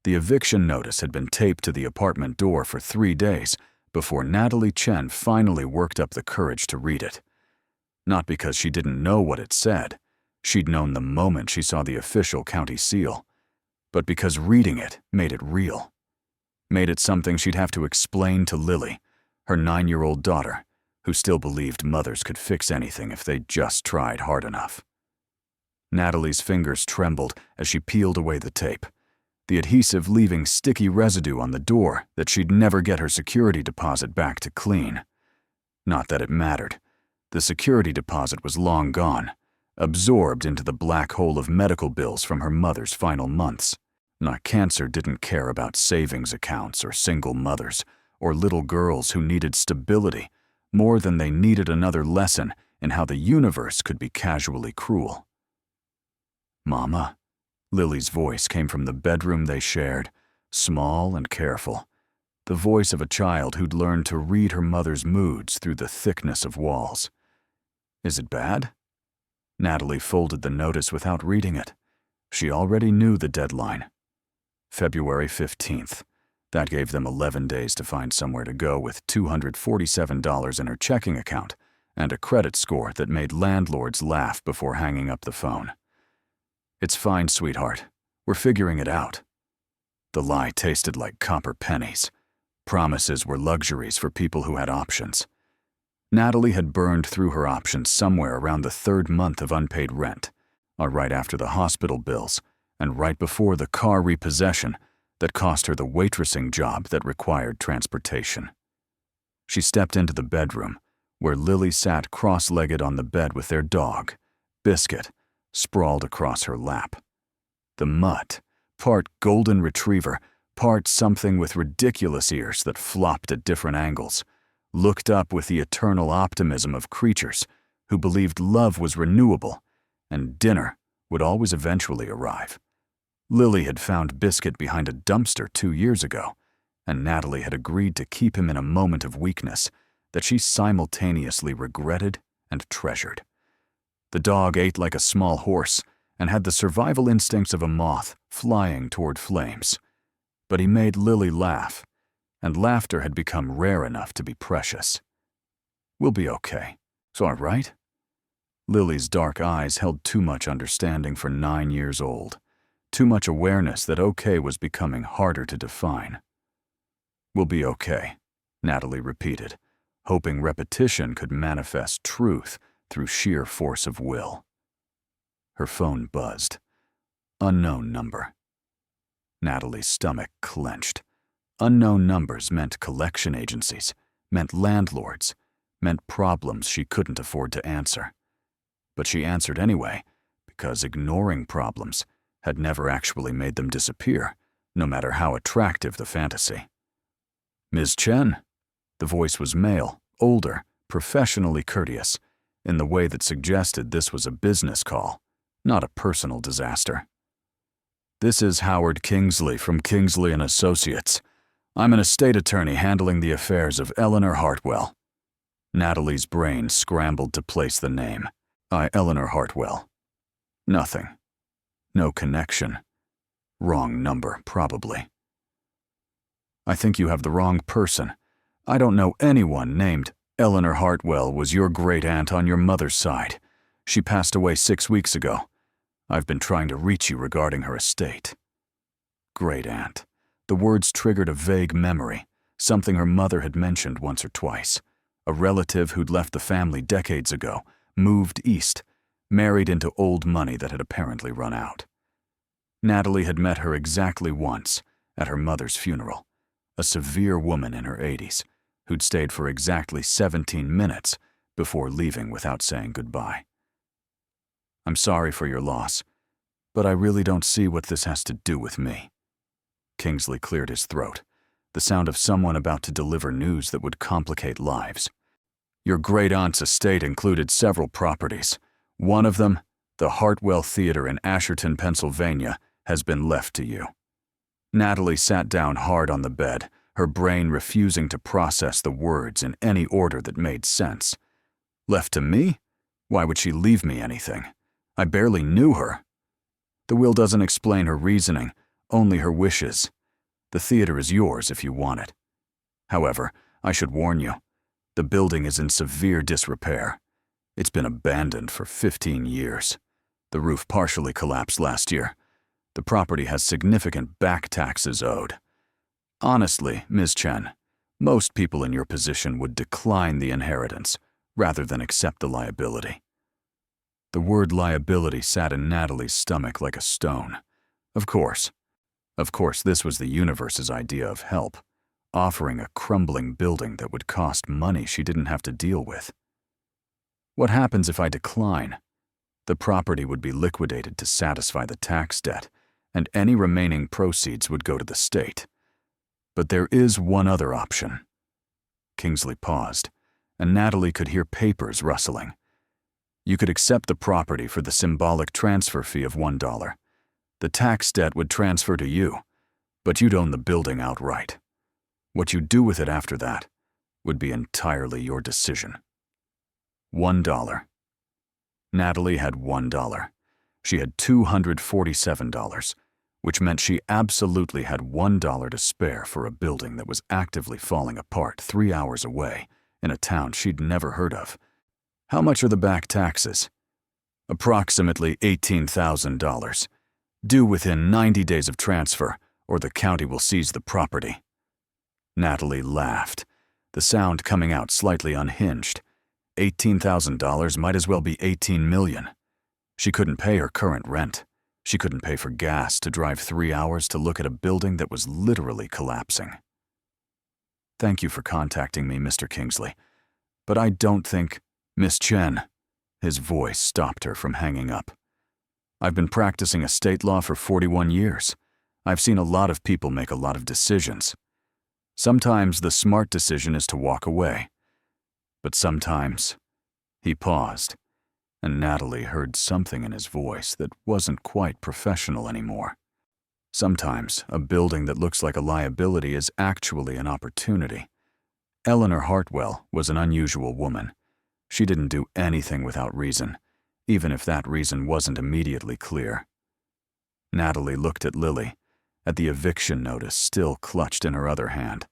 The eviction notice had been taped to the apartment door for 3 days before Natalie Chen finally worked up the courage to read it. Not because she didn't know what it said. She'd known the moment she saw the official county seal. But because reading it made it real. Made it something she'd have to explain to Lily, her 9-year-old daughter, who still believed mothers could fix anything if they just tried hard enough. Natalie's fingers trembled as she peeled away the tape, the adhesive leaving sticky residue on the door that she'd never get her security deposit back to clean. Not that it mattered. The security deposit was long gone, absorbed into the black hole of medical bills from her mother's final months. Cancer didn't care about savings accounts or single mothers or little girls who needed stability more than they needed another lesson in how the universe could be casually cruel. "Mama," Lily's voice came from the bedroom they shared, small and careful, the voice of a child who'd learned to read her mother's moods through the thickness of walls. "Is it bad?" Natalie folded the notice without reading it. She already knew the deadline. February 15th. That gave them 11 days to find somewhere to go with $247 in her checking account and a credit score that made landlords laugh before hanging up the phone. "It's fine, sweetheart. We're figuring it out." The lie tasted like copper pennies. Promises were luxuries for people who had options. Natalie had burned through her options somewhere around the 3rd month of unpaid rent, or right after the hospital bills, and right before the car repossession that cost her the waitressing job that required transportation. She stepped into the bedroom, where Lily sat cross-legged on the bed with their dog, Biscuit, sprawled across her lap. The mutt, part golden retriever, part something with ridiculous ears that flopped at different angles, looked up with the eternal optimism of creatures who believed love was renewable and dinner would always eventually arrive. Lily had found Biscuit behind a dumpster 2 years ago, and Natalie had agreed to keep him in a moment of weakness that she simultaneously regretted and treasured. The dog ate like a small horse and had the survival instincts of a moth flying toward flames. But he made Lily laugh, and laughter had become rare enough to be precious. "We'll be okay. It's all right." Lily's dark eyes held too much understanding for 9 years old. Too much awareness that okay was becoming harder to define. "We'll be okay," Natalie repeated, hoping repetition could manifest truth through sheer force of will. Her phone buzzed. Unknown number. Natalie's stomach clenched. Unknown numbers meant collection agencies, meant landlords, meant problems she couldn't afford to answer. But she answered anyway, because ignoring problems had never actually made them disappear, no matter how attractive the fantasy. "Ms. Chen." The voice was male, older, professionally courteous, in the way that suggested this was a business call, not a personal disaster. "This is Howard Kingsley from Kingsley & Associates. I'm an estate attorney handling the affairs of Eleanor Hartwell." Natalie's brain scrambled to place the name. Eleanor Hartwell. Nothing. No connection. Wrong number, probably. "I think you have the wrong person. I don't know anyone named Eleanor Hartwell was your great-aunt on your mother's side. She passed away 6 weeks ago. I've been trying to reach you regarding her estate." Great-aunt. The words triggered a vague memory, something her mother had mentioned once or twice. A relative who'd left the family decades ago, moved east, married into old money that had apparently run out. Natalie had met her exactly once, at her mother's funeral, a severe woman in her 80s, who'd stayed for exactly 17 minutes before leaving without saying goodbye. "I'm sorry for your loss, but I really don't see what this has to do with me." Kingsley cleared his throat, the sound of someone about to deliver news that would complicate lives. "Your great-aunt's estate included several properties. One of them, the Hartwell Theater in Asherton, Pennsylvania, has been left to you." Natalie sat down hard on the bed, her brain refusing to process the words in any order that made sense. "Left to me? Why would she leave me anything? I barely knew her." "The will doesn't explain her reasoning, only her wishes. The theater is yours if you want it. However, I should warn you, the building is in severe disrepair. It's been abandoned for 15 years. The roof partially collapsed last year. The property has significant back taxes owed. Honestly, Ms. Chen, most people in your position would decline the inheritance rather than accept the liability. The word liability sat in Natalie's stomach like a stone. Of course, this was the universe's idea of help, offering a crumbling building that would cost money she didn't have to deal with. What happens if I decline? The property would be liquidated to satisfy the tax debt, and any remaining proceeds would go to the state. But there is one other option. Kingsley paused, and Natalie could hear papers rustling. You could accept the property for the symbolic transfer fee of $1. The tax debt would transfer to you, but you'd own the building outright. What you do with it after that would be entirely your decision. $1. Natalie had $1. She had $247, which meant she absolutely had $1 to spare for a building that was actively falling apart 3 hours away in a town she'd never heard of. How much are the back taxes? Approximately $18,000. Due within 90 days of transfer, or the county will seize the property. Natalie laughed, the sound coming out slightly unhinged. $18,000 might as well be $18 million. She couldn't pay her current rent. She couldn't pay for gas to drive 3 hours to look at a building that was literally collapsing. Thank you for contacting me, Mr. Kingsley, but I don't think— Miss Chen, his voice stopped her from hanging up. I've been practicing estate law for 41 years. I've seen a lot of people make a lot of decisions. Sometimes the smart decision is to walk away. But sometimes— He paused, and Natalie heard something in his voice that wasn't quite professional anymore. Sometimes a building that looks like a liability is actually an opportunity. Eleanor Hartwell was an unusual woman. She didn't do anything without reason, even if that reason wasn't immediately clear. Natalie looked at Lily, at the eviction notice still clutched in her other hand,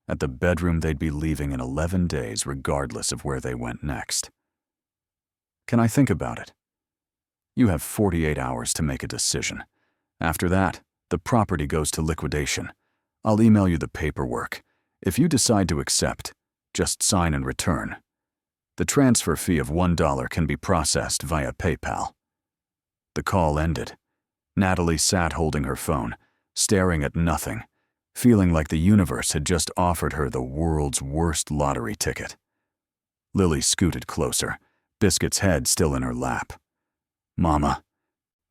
at the bedroom they'd be leaving in 11 days regardless of where they went next. Can I think about it? You have 48 hours to make a decision. After that, the property goes to liquidation. I'll email you the paperwork. If you decide to accept, just sign and return. The transfer fee of $1 can be processed via PayPal. The call ended. Natalie sat holding her phone, staring at nothing, feeling like the universe had just offered her the world's worst lottery ticket. Lily scooted closer, Biscuit's head still in her lap. Mama,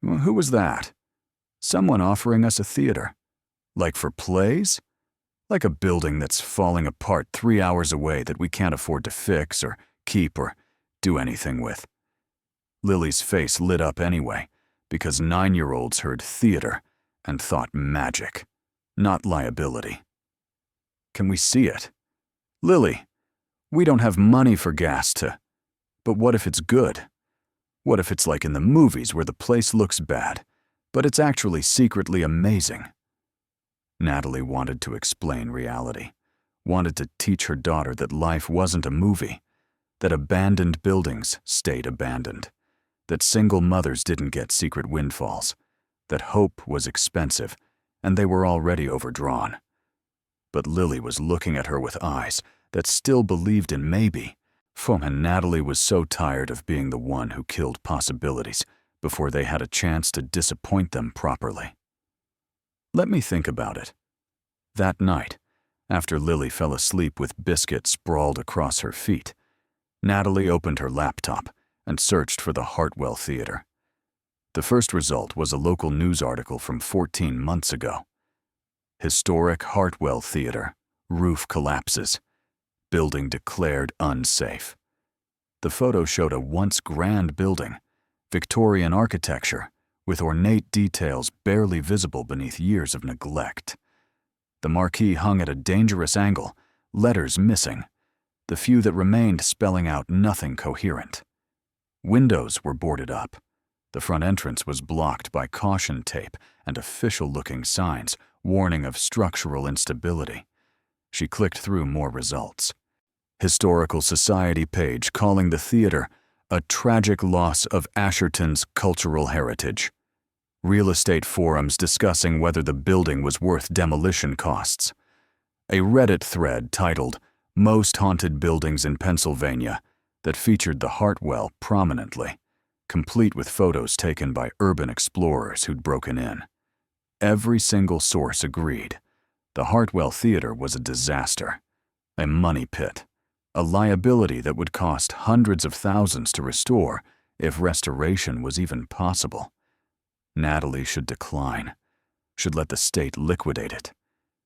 who was that? Someone offering us a theater. Like for plays? Like a building that's falling apart 3 hours away that we can't afford to fix or keep or do anything with. Lily's face lit up anyway, because 9-year-olds heard theater and thought magic, not liability. Can we see it? Lily, we don't have money for gas to— But what if it's good? What if it's like in the movies where the place looks bad, but it's actually secretly amazing? Natalie wanted to explain reality, wanted to teach her daughter that life wasn't a movie, that abandoned buildings stayed abandoned, that single mothers didn't get secret windfalls, that hope was expensive, and they were already overdrawn. But Lily was looking at her with eyes that still believed in maybe, and Natalie was so tired of being the one who killed possibilities before they had a chance to disappoint them properly. Let me think about it. That night, after Lily fell asleep with Biscuit sprawled across her feet, Natalie opened her laptop and searched for the Hartwell Theater. The first result was a local news article from 14 months ago. Historic Hartwell Theater, roof collapses. Building declared unsafe. The photo showed a once grand building, Victorian architecture, with ornate details barely visible beneath years of neglect. The marquee hung at a dangerous angle, letters missing, the few that remained spelling out nothing coherent. Windows were boarded up. The front entrance was blocked by caution tape and official-looking signs warning of structural instability. She clicked through more results. Historical Society page calling the theater a tragic loss of Asherton's cultural heritage. Real estate forums discussing whether the building was worth demolition costs. A Reddit thread titled "Most Haunted Buildings in Pennsylvania" that featured the Hartwell prominently, complete with photos taken by urban explorers who'd broken in. Every single source agreed. The Hartwell Theater was a disaster, a money pit, a liability that would cost hundreds of thousands to restore if restoration was even possible. Natalie should decline, should let the state liquidate it,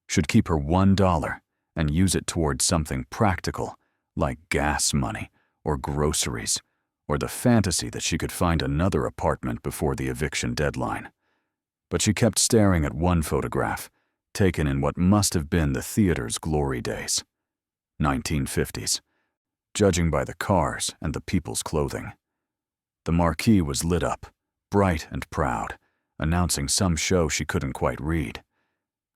should keep her $1 and use it towards something practical like gas money or groceries or the fantasy that she could find another apartment before the eviction deadline. But she kept staring at one photograph, taken in what must have been the theater's glory days. 1950s, judging by the cars and the people's clothing. The marquee was lit up, bright and proud, announcing some show she couldn't quite read.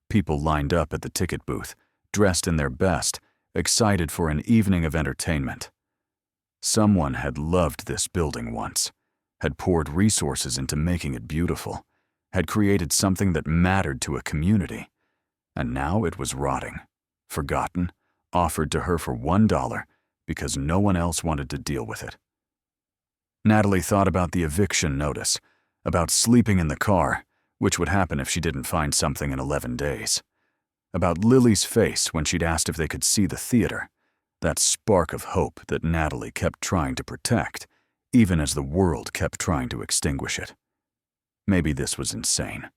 People lined up at the ticket booth, dressed in their best, excited for an evening of entertainment. Someone had loved this building once, had poured resources into making it beautiful, had created something that mattered to a community, and now it was rotting, forgotten, offered to her for $1 because no one else wanted to deal with it. Natalie thought about the eviction notice, about sleeping in the car, which would happen if she didn't find something in 11 days, about Lily's face when she'd asked if they could see the theater, that spark of hope that Natalie kept trying to protect, even as the world kept trying to extinguish it. Maybe this was insane.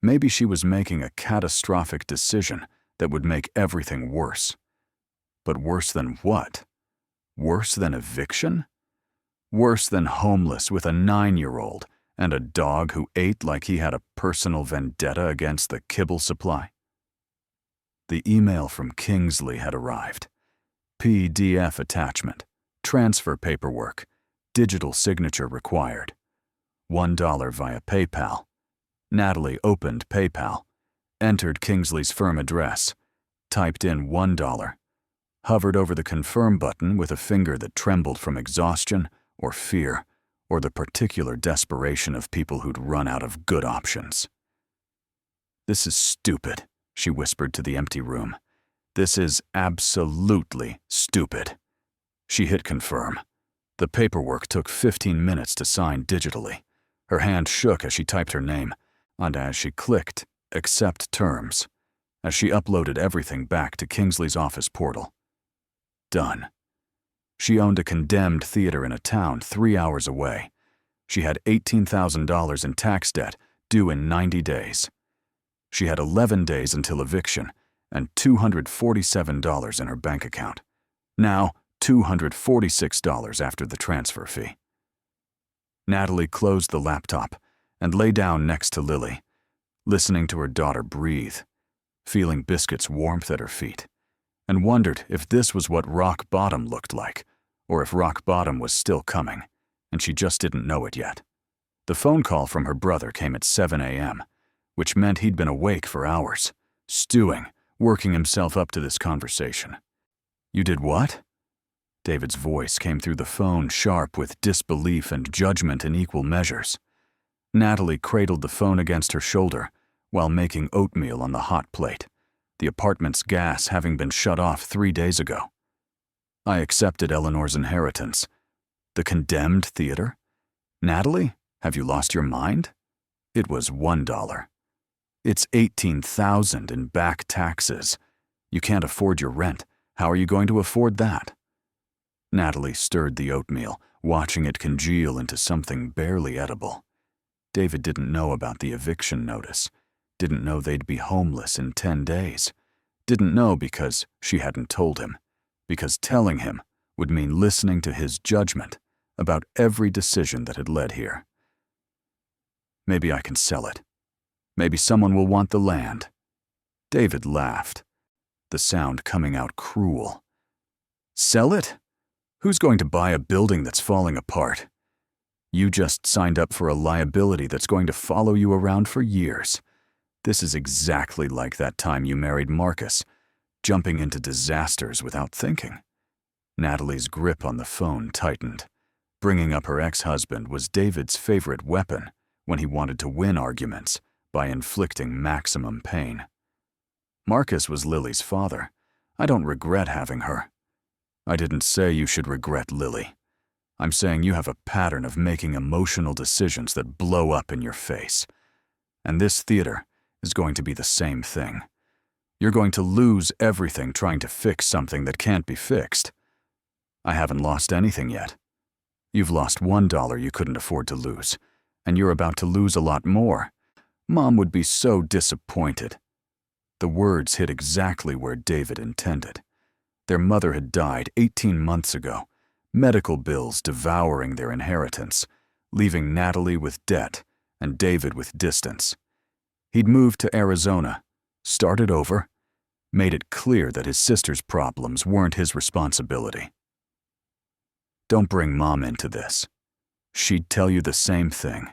Maybe she was making a catastrophic decision that would make everything worse. But worse than what? Worse than eviction? Worse than homeless with a 9-year-old and a dog who ate like he had a personal vendetta against the kibble supply? The email from Kingsley had arrived. PDF attachment, transfer paperwork, digital signature required. $1 via PayPal. Natalie opened PayPal, entered Kingsley's firm address, typed in $1, hovered over the confirm button with a finger that trembled from exhaustion or fear or the particular desperation of people who'd run out of good options. "This is stupid," she whispered to the empty room. "This is absolutely stupid." She hit confirm. The paperwork took 15 minutes to sign digitally. Her hand shook as she typed her name, and as she clicked accept terms, as she uploaded everything back to Kingsley's office portal. Done. She owned a condemned theater in a town 3 hours away. She had $18,000 in tax debt due in 90 days. She had 11 days until eviction and $247 in her bank account. Now, $246 after the transfer fee. Natalie closed the laptop and lay down next to Lily, listening to her daughter breathe, feeling Biscuit's warmth at her feet, and wondered if this was what rock bottom looked like, or if rock bottom was still coming, and she just didn't know it yet. The phone call from her brother came at 7 a.m., which meant he'd been awake for hours, stewing, working himself up to this conversation. "You did what?" David's voice came through the phone, sharp with disbelief and judgment in equal measures. Natalie cradled the phone against her shoulder while making oatmeal on the hot plate, the apartment's gas having been shut off 3 days ago. "I accepted Eleanor's inheritance." The condemned theater? Natalie, have you lost your mind? It was $1. It's $18,000 in back taxes. You can't afford your rent. How are you going to afford that? Natalie stirred the oatmeal, watching it congeal into something barely edible. David didn't know about the eviction notice, didn't know they'd be homeless in 10 days, didn't know because she hadn't told him, because telling him would mean listening to his judgment about every decision that had led here. "Maybe I can sell it. Maybe someone will want the land." David laughed, the sound coming out cruel. "Sell it? Who's going to buy a building that's falling apart? You just signed up for a liability that's going to follow you around for years. This is exactly like that time you married Marcus, jumping into disasters without thinking. Natalie's grip on the phone tightened. Bringing up her ex-husband was David's favorite weapon when he wanted to win arguments by inflicting maximum pain. Marcus was Lily's father. I don't regret having her. I didn't say you should regret Lily. I'm saying you have a pattern of making emotional decisions that blow up in your face. And this theater is going to be the same thing. You're going to lose everything trying to fix something that can't be fixed. I haven't lost anything yet. You've lost $1 you couldn't afford to lose, and you're about to lose a lot more. Mom would be so disappointed. The words hit exactly where David intended. Their mother had died 18 months ago, medical bills devouring their inheritance, leaving Natalie with debt and David with distance. He'd moved to Arizona, started over, made it clear that his sister's problems weren't his responsibility. Don't bring Mom into this. She'd tell you the same thing.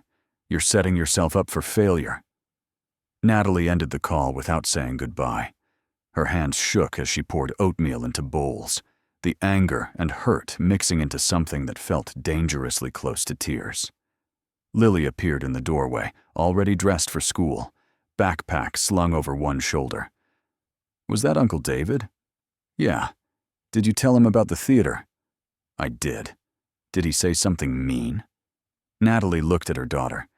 You're setting yourself up for failure. Natalie ended the call without saying goodbye. Her hands shook as she poured oatmeal into bowls, the anger and hurt mixing into something that felt dangerously close to tears. Lily appeared in the doorway, already dressed for school, backpack slung over one shoulder. Was that Uncle David? Yeah. Did you tell him about the theater? I did. Did he say something mean? Natalie looked at her daughter,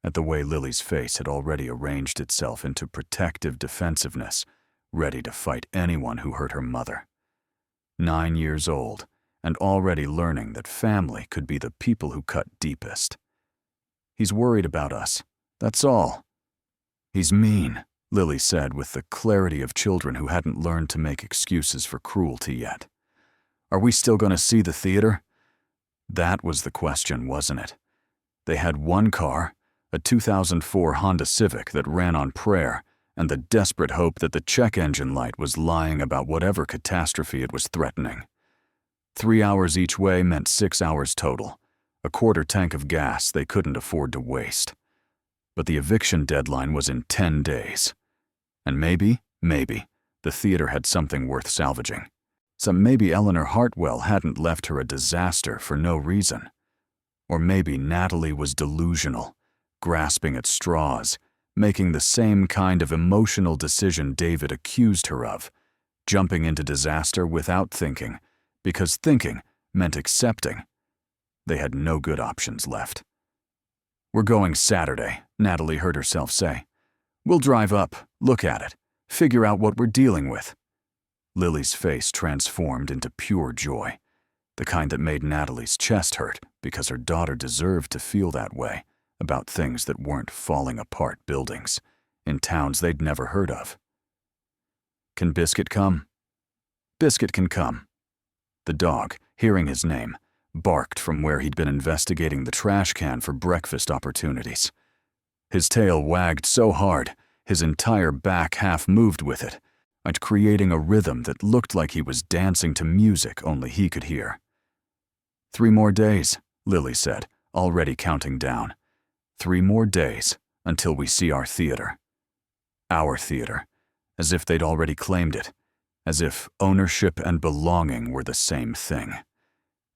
at the way Lily's face had already arranged itself into protective defensiveness, ready to fight anyone who hurt her mother. 9 years old, and already learning that family could be the people who cut deepest. He's worried about us, that's all. He's mean, Lily said with the clarity of children who hadn't learned to make excuses for cruelty yet. Are we still going to see the theater? That was the question, wasn't it? They had one car, a 2004 Honda Civic that ran on prayer, and the desperate hope that the check engine light was lying about whatever catastrophe it was threatening. 3 hours each way meant 6 hours total, a quarter tank of gas they couldn't afford to waste. But the eviction deadline was in 10 days. And maybe, the theater had something worth salvaging. So maybe Eleanor Hartwell hadn't left her a disaster for no reason. Or maybe Natalie was delusional, grasping at straws, making the same kind of emotional decision David accused her of, jumping into disaster without thinking, because thinking meant accepting. They had no good options left. We're going Saturday, Natalie heard herself say. We'll drive up, look at it, figure out what we're dealing with. Lily's face transformed into pure joy, the kind that made Natalie's chest hurt because her daughter deserved to feel that way about things that weren't falling apart buildings in towns they'd never heard of. Can Biscuit come? Biscuit can come. The dog, hearing his name, barked from where he'd been investigating the trash can for breakfast opportunities. His tail wagged so hard, his entire back half moved with it, and creating a rhythm that looked like he was dancing to music only he could hear. 3 more days, Lily said, already counting down. 3 more days until we see our theater. Our theater, as if they'd already claimed it, as if ownership and belonging were the same thing,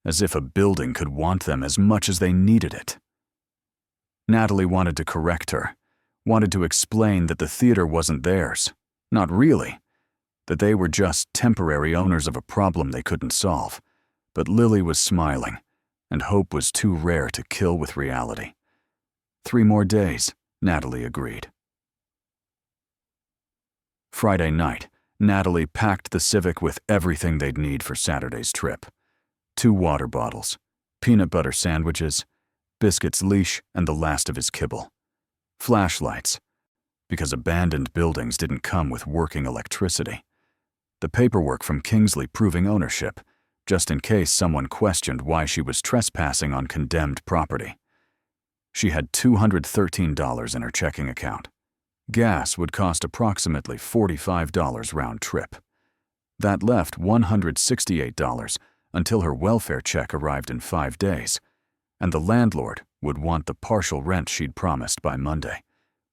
as if a building could want them as much as they needed it. Natalie wanted to correct her, wanted to explain that the theater wasn't theirs, not really, that they were just temporary owners of a problem they couldn't solve. But Lily was smiling, and hope was too rare to kill with reality. 3 more days, Natalie agreed. Friday night, Natalie packed the Civic with everything they'd need for Saturday's trip. 2 water bottles, peanut butter sandwiches, Biscuit's leash, and the last of his kibble. Flashlights, because abandoned buildings didn't come with working electricity. The paperwork from Kingsley proving ownership, just in case someone questioned why she was trespassing on condemned property. She had $213 in her checking account. Gas would cost approximately $45 round trip. That left $168 until her welfare check arrived in 5 days, and the landlord would want the partial rent she'd promised by Monday,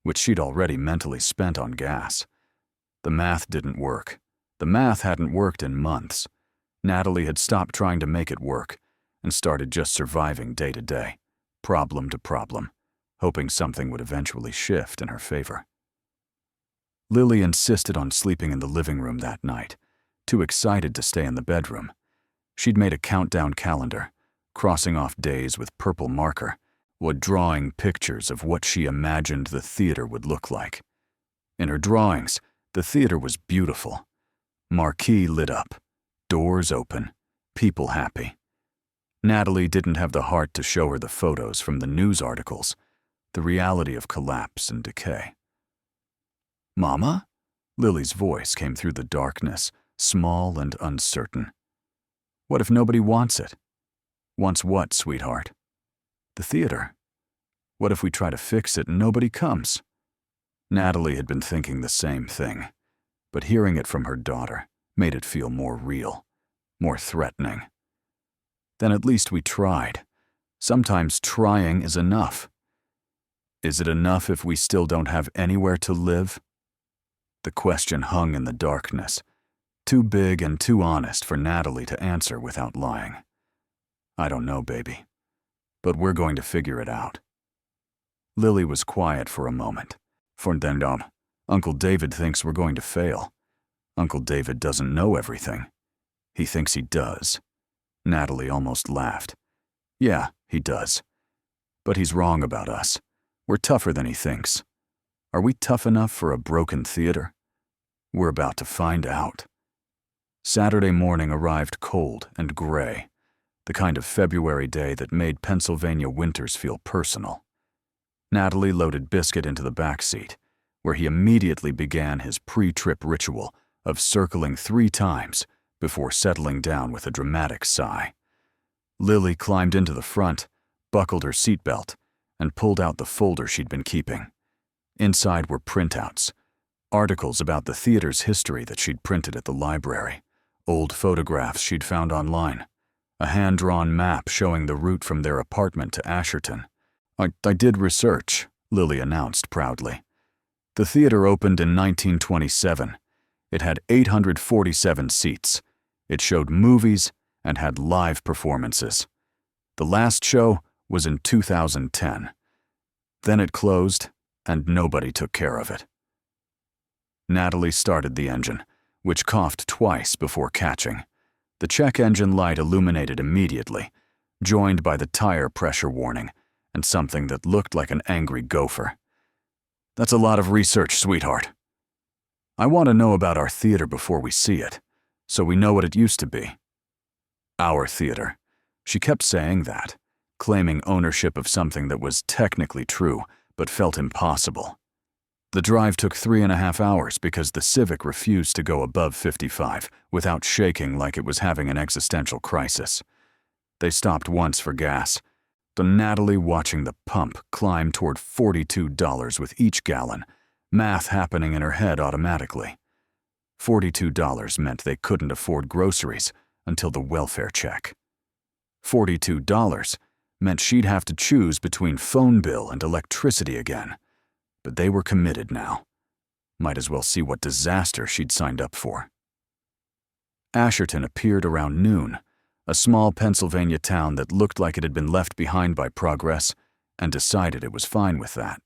which she'd already mentally spent on gas. The math didn't work. The math hadn't worked in months. Natalie had stopped trying to make it work and started just surviving day to day, problem to problem, hoping something would eventually shift in her favor. Lily insisted on sleeping in the living room that night, too excited to stay in the bedroom. She'd made a countdown calendar, crossing off days with purple marker, or drawing pictures of what she imagined the theater would look like. In her drawings, the theater was beautiful. Marquee lit up, doors open, people happy. Natalie didn't have the heart to show her the photos from the news articles, the reality of collapse and decay. "Mama?" Lily's voice came through the darkness, small and uncertain. "What if nobody wants it?" "Wants what, sweetheart?" "The theater. What if we try to fix it and nobody comes?" Natalie had been thinking the same thing, but hearing it from her daughter made it feel more real, more threatening. "Then at least we tried. Sometimes trying is enough." "Is it enough if we still don't have anywhere to live?" The question hung in the darkness, too big and too honest for Natalie to answer without lying. "I don't know, baby, but we're going to figure it out." Lily was quiet for a moment. "For then, Uncle David thinks we're going to fail. Uncle David doesn't know everything. He thinks he does." Natalie almost laughed. "Yeah, he does. But he's wrong about us. We're tougher than he thinks. Are we tough enough for a broken theater? We're about to find out." Saturday morning arrived cold and gray, the kind of February day that made Pennsylvania winters feel personal. Natalie loaded Biscuit into the back seat, where he immediately began his pre-trip ritual of circling 3 times before settling down with a dramatic sigh. Lily climbed into the front, buckled her seatbelt, and pulled out the folder she'd been keeping. Inside were printouts, articles about the theater's history that she'd printed at the library, old photographs she'd found online, a hand-drawn map showing the route from their apartment to Asherton. I did research," Lily announced proudly. "The theater opened in 1927. It had 847 seats. It showed movies and had live performances. The last show was in 2010. Then it closed, and nobody took care of it." Natalie started the engine, which coughed twice before catching. The check engine light illuminated immediately, joined by the tire pressure warning and something that looked like an angry gopher. "That's a lot of research, sweetheart. I want to know about our theater before we see it, so we know what it used to be." "Our theater." She kept saying that, claiming ownership of something that was technically true, but felt impossible. The drive took 3.5 hours because the Civic refused to go above 55 without shaking like it was having an existential crisis. They stopped once for gas, the Natalie watching the pump climb toward $42 with each gallon, math happening in her head automatically. $42 meant they couldn't afford groceries until the welfare check. $42 meant she'd have to choose between phone bill and electricity again. But they were committed now. Might as well see what disaster she'd signed up for. Asherton appeared around noon, a small Pennsylvania town that looked like it had been left behind by progress and decided it was fine with that.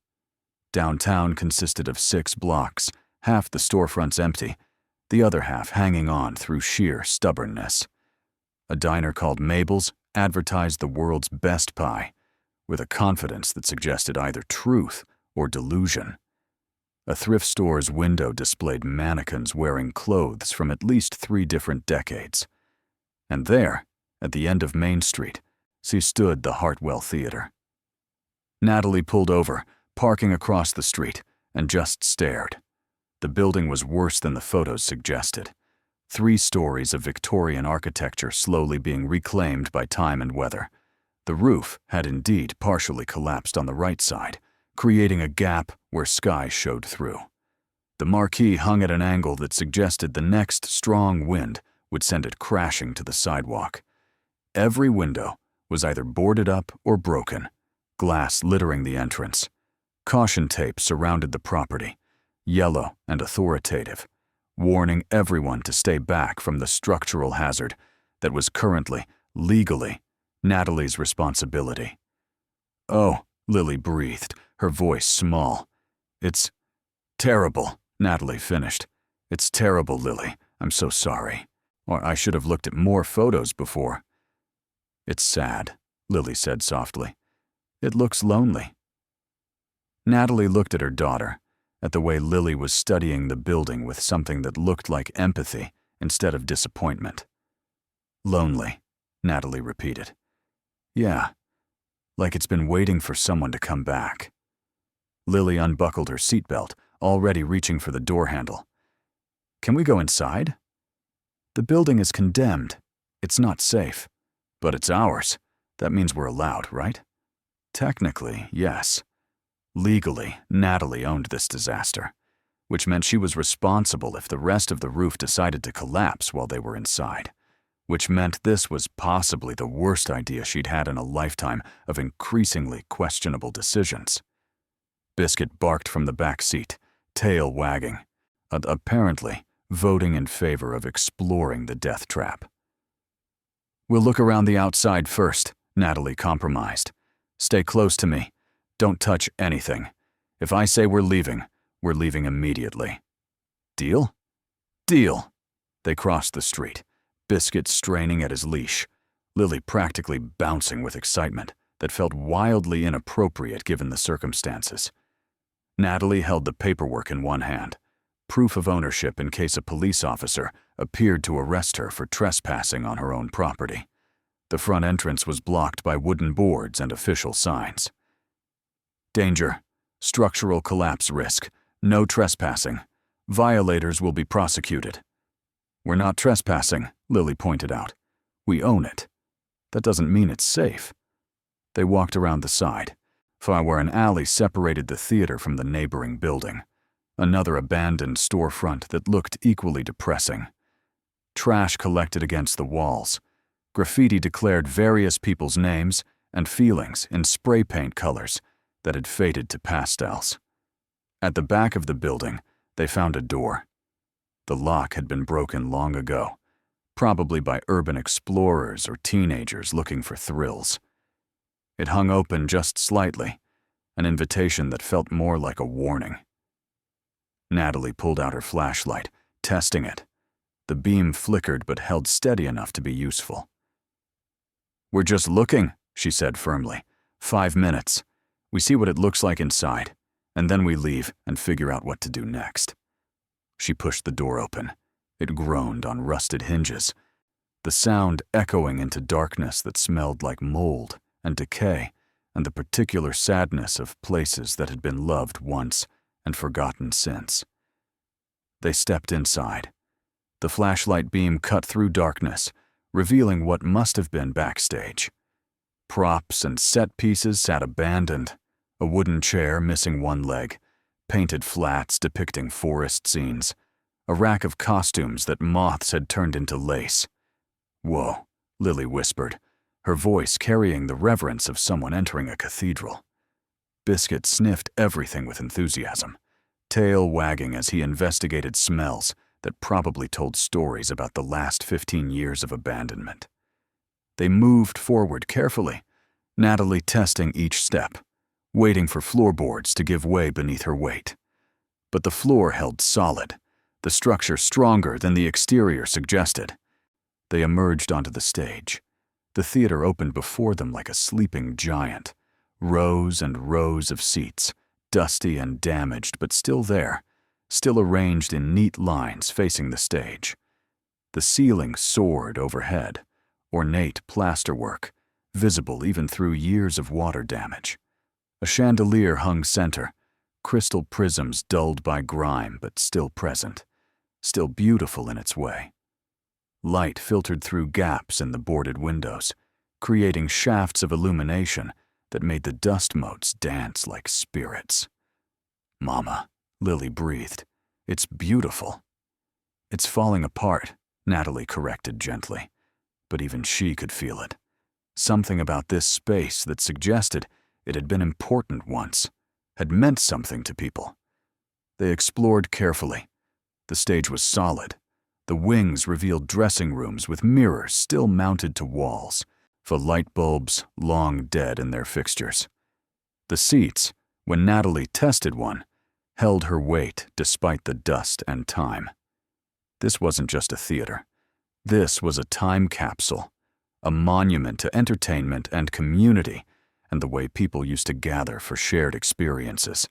Downtown consisted of 6 blocks, half the storefronts empty, the other half hanging on through sheer stubbornness. A diner called Mabel's advertised the world's best pie, with a confidence that suggested either truth or delusion. A thrift store's window displayed mannequins wearing clothes from at least 3 different decades. And there, at the end of Main Street, stood the Hartwell Theater. Natalie pulled over, parking across the street, and just stared. The building was worse than the photos suggested. 3 stories of Victorian architecture slowly being reclaimed by time and weather. The roof had indeed partially collapsed on the right side, creating a gap where sky showed through. The marquee hung at an angle that suggested the next strong wind would send it crashing to the sidewalk. Every window was either boarded up or broken, glass littering the entrance. Caution tape surrounded the property, yellow and authoritative, warning everyone to stay back from the structural hazard that was currently, legally, Natalie's responsibility. "Oh," Lily breathed, her voice small. "It's terrible," Natalie finished. "It's terrible, Lily. I'm so sorry. Or I should have looked at more photos before." "It's sad," Lily said softly. "It looks lonely." Natalie looked at her daughter, at the way Lily was studying the building with something that looked like empathy instead of disappointment. "Lonely," Natalie repeated. "Yeah, like it's been waiting for someone to come back." Lily unbuckled her seatbelt, already reaching for the door handle. "Can we go inside?" "The building is condemned. It's not safe. But it's ours. That means we're allowed, right?" "Technically, yes. Legally, Natalie owned this disaster, which meant she was responsible if the rest of the roof decided to collapse while they were inside, which meant this was possibly the worst idea she'd had in a lifetime of increasingly questionable decisions. Biscuit barked from the back seat, tail wagging, apparently voting in favor of exploring the death trap. "We'll look around the outside first," Natalie compromised. "Stay close to me. Don't touch anything. If I say we're leaving immediately. Deal?" "Deal." They crossed the street, Biscuit straining at his leash, Lily practically bouncing with excitement that felt wildly inappropriate given the circumstances. Natalie held the paperwork in one hand, proof of ownership in case a police officer appeared to arrest her for trespassing on her own property. The front entrance was blocked by wooden boards and official signs. "Danger. Structural collapse risk. No trespassing. Violators will be prosecuted." "We're not trespassing," Lily pointed out. "We own it. That doesn't mean it's safe." They walked around the side, far where an alley separated the theater from the neighboring building, another abandoned storefront that looked equally depressing. Trash collected against the walls. Graffiti declared various people's names and feelings in spray paint colors that had faded to pastels. At the back of the building, they found a door. The lock had been broken long ago, probably by urban explorers or teenagers looking for thrills. It hung open just slightly, an invitation that felt more like a warning. Natalie pulled out her flashlight, testing it. The beam flickered but held steady enough to be useful. "We're just looking," she said firmly. 5 minutes. We see what it looks like inside, and then we leave and figure out what to do next." She pushed the door open. It groaned on rusted hinges, the sound echoing into darkness that smelled like mold and decay and the particular sadness of places that had been loved once and forgotten since. They stepped inside. The flashlight beam cut through darkness, revealing what must have been backstage. Props and set pieces sat abandoned, a wooden chair missing one leg, painted flats depicting forest scenes, a rack of costumes that moths had turned into lace. "Whoa," Lily whispered, her voice carrying the reverence of someone entering a cathedral. Biscuit sniffed everything with enthusiasm, tail wagging as he investigated smells that probably told stories about the last 15 years of abandonment. They moved forward carefully, Natalie testing each step, waiting for floorboards to give way beneath her weight. But the floor held solid, the structure stronger than the exterior suggested. They emerged onto the stage. The theater opened before them like a sleeping giant, rows and rows of seats, dusty and damaged but still there, still arranged in neat lines facing the stage. The ceiling soared overhead, ornate plasterwork, visible even through years of water damage. A chandelier hung center, crystal prisms dulled by grime but still present, still beautiful in its way. Light filtered through gaps in the boarded windows, creating shafts of illumination that made the dust motes dance like spirits. "Mama," Lily breathed. "It's beautiful." "It's falling apart," Natalie corrected gently, but even she could feel it. Something about this space that suggested it had been important once, had meant something to people. They explored carefully. The stage was solid. The wings revealed dressing rooms with mirrors still mounted to walls, for light bulbs long dead in their fixtures. The seats, when Natalie tested one, held her weight despite the dust and time. This wasn't just a theater. This was a time capsule, a monument to entertainment and community and the way people used to gather for shared experiences.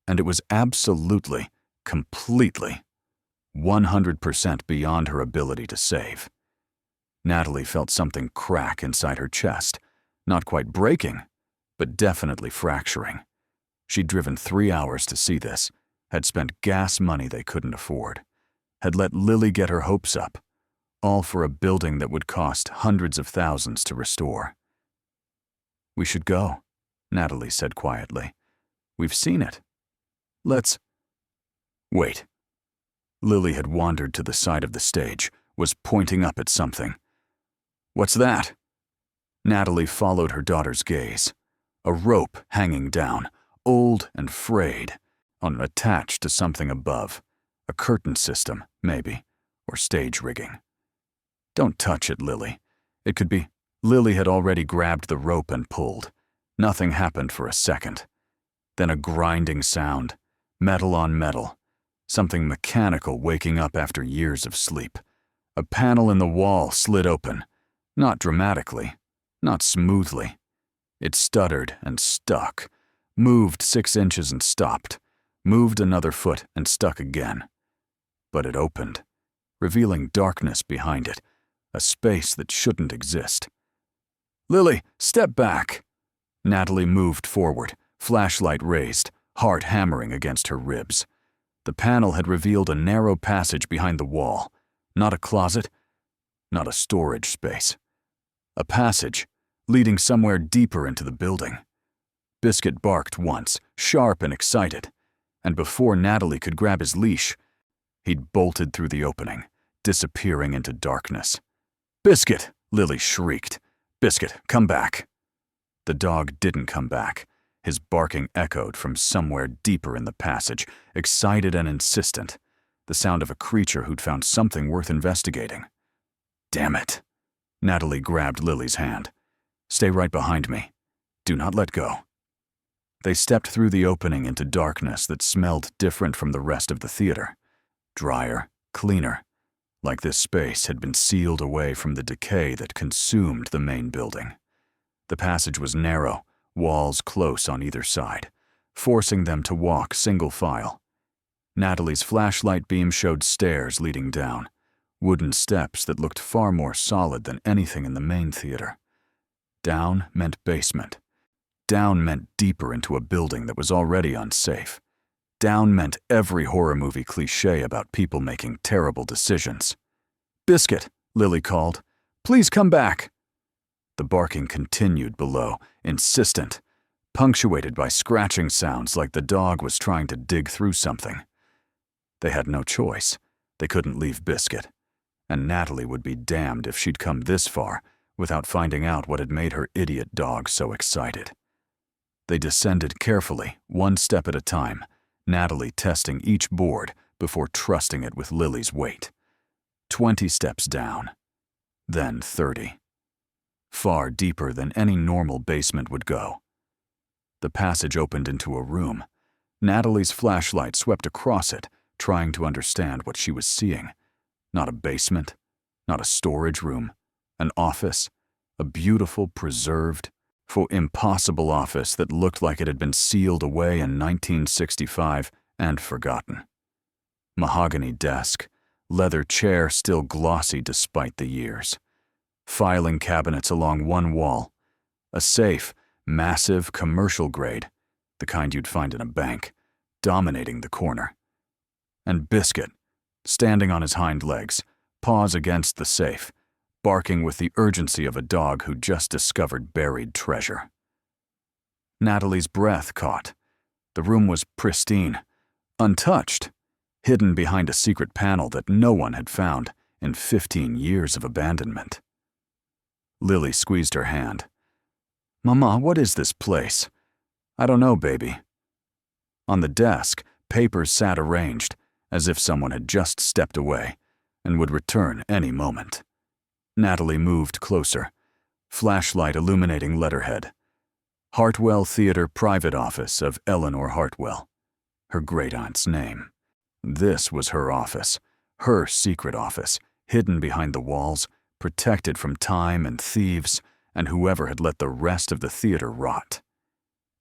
And it was absolutely, completely, 100% beyond her ability to save. Natalie felt something crack inside her chest, not quite breaking, but definitely fracturing. She'd driven 3 hours to see this, had spent gas money they couldn't afford, had let Lily get her hopes up, all for a building that would cost hundreds of thousands to restore. "We should go," Natalie said quietly. "We've seen it. Let's—" Wait. Lily had wandered to the side of the stage, was pointing up at something. "What's that?" Natalie followed her daughter's gaze. A rope hanging down, old and frayed, attached to something above. A curtain system, maybe, or stage rigging. "Don't touch it, Lily. It could be—" Lily had already grabbed the rope and pulled. Nothing happened for a second. Then a grinding sound, metal on metal, something mechanical waking up after years of sleep. A panel in the wall slid open, not dramatically, not smoothly. It stuttered and stuck, moved 6 inches and stopped, moved another foot and stuck again. But it opened, revealing darkness behind it, a space that shouldn't exist. "Lily, step back!" Natalie moved forward, flashlight raised, heart hammering against her ribs. The panel had revealed a narrow passage behind the wall, not a closet, not a storage space. A passage leading somewhere deeper into the building. Biscuit barked once, sharp and excited, and before Natalie could grab his leash, he'd bolted through the opening, disappearing into darkness. "Biscuit!" Lily shrieked. "Biscuit, come back!" The dog didn't come back. His barking echoed from somewhere deeper in the passage, excited and insistent, the sound of a creature who'd found something worth investigating. "Damn it!" Natalie grabbed Lily's hand. "Stay right behind me. Do not let go." They stepped through the opening into darkness that smelled different from the rest of the theater. Drier, cleaner, like this space had been sealed away from the decay that consumed the main building. The passage was narrow, walls close on either side, forcing them to walk single file. Natalie's flashlight beam showed stairs leading down, wooden steps that looked far more solid than anything in the main theater. Down meant basement. Down meant deeper into a building that was already unsafe. Down meant every horror movie cliché about people making terrible decisions. "Biscuit," Lily called. "Please come back." The barking continued below, insistent, punctuated by scratching sounds like the dog was trying to dig through something. They had no choice. They couldn't leave Biscuit. And Natalie would be damned if she'd come this far without finding out what had made her idiot dog so excited. They descended carefully, one step at a time, Natalie testing each board before trusting it with Lily's weight. 20 steps down, then 30. Far deeper than any normal basement would go. The passage opened into a room. Natalie's flashlight swept across it, trying to understand what she was seeing. Not a basement, not a storage room, an office, a beautiful, preserved, impossible office that looked like it had been sealed away in 1965 and forgotten. Mahogany desk, leather chair still glossy despite the years. Filing cabinets along one wall, a safe, massive commercial grade, the kind you'd find in a bank, dominating the corner. And Biscuit, standing on his hind legs, paws against the safe, barking with the urgency of a dog who'd just discovered buried treasure. Natalie's breath caught. The room was pristine, untouched, hidden behind a secret panel that no one had found in 15 years of abandonment. Lily squeezed her hand. "Mama, what is this place?" "I don't know, baby." On the desk, papers sat arranged, as if someone had just stepped away and would return any moment. Natalie moved closer, flashlight illuminating letterhead. Hartwell Theater Private Office of Eleanor Hartwell. Her great-aunt's name. This was her office, her secret office, hidden behind the walls, protected from time and thieves and whoever had let the rest of the theater rot.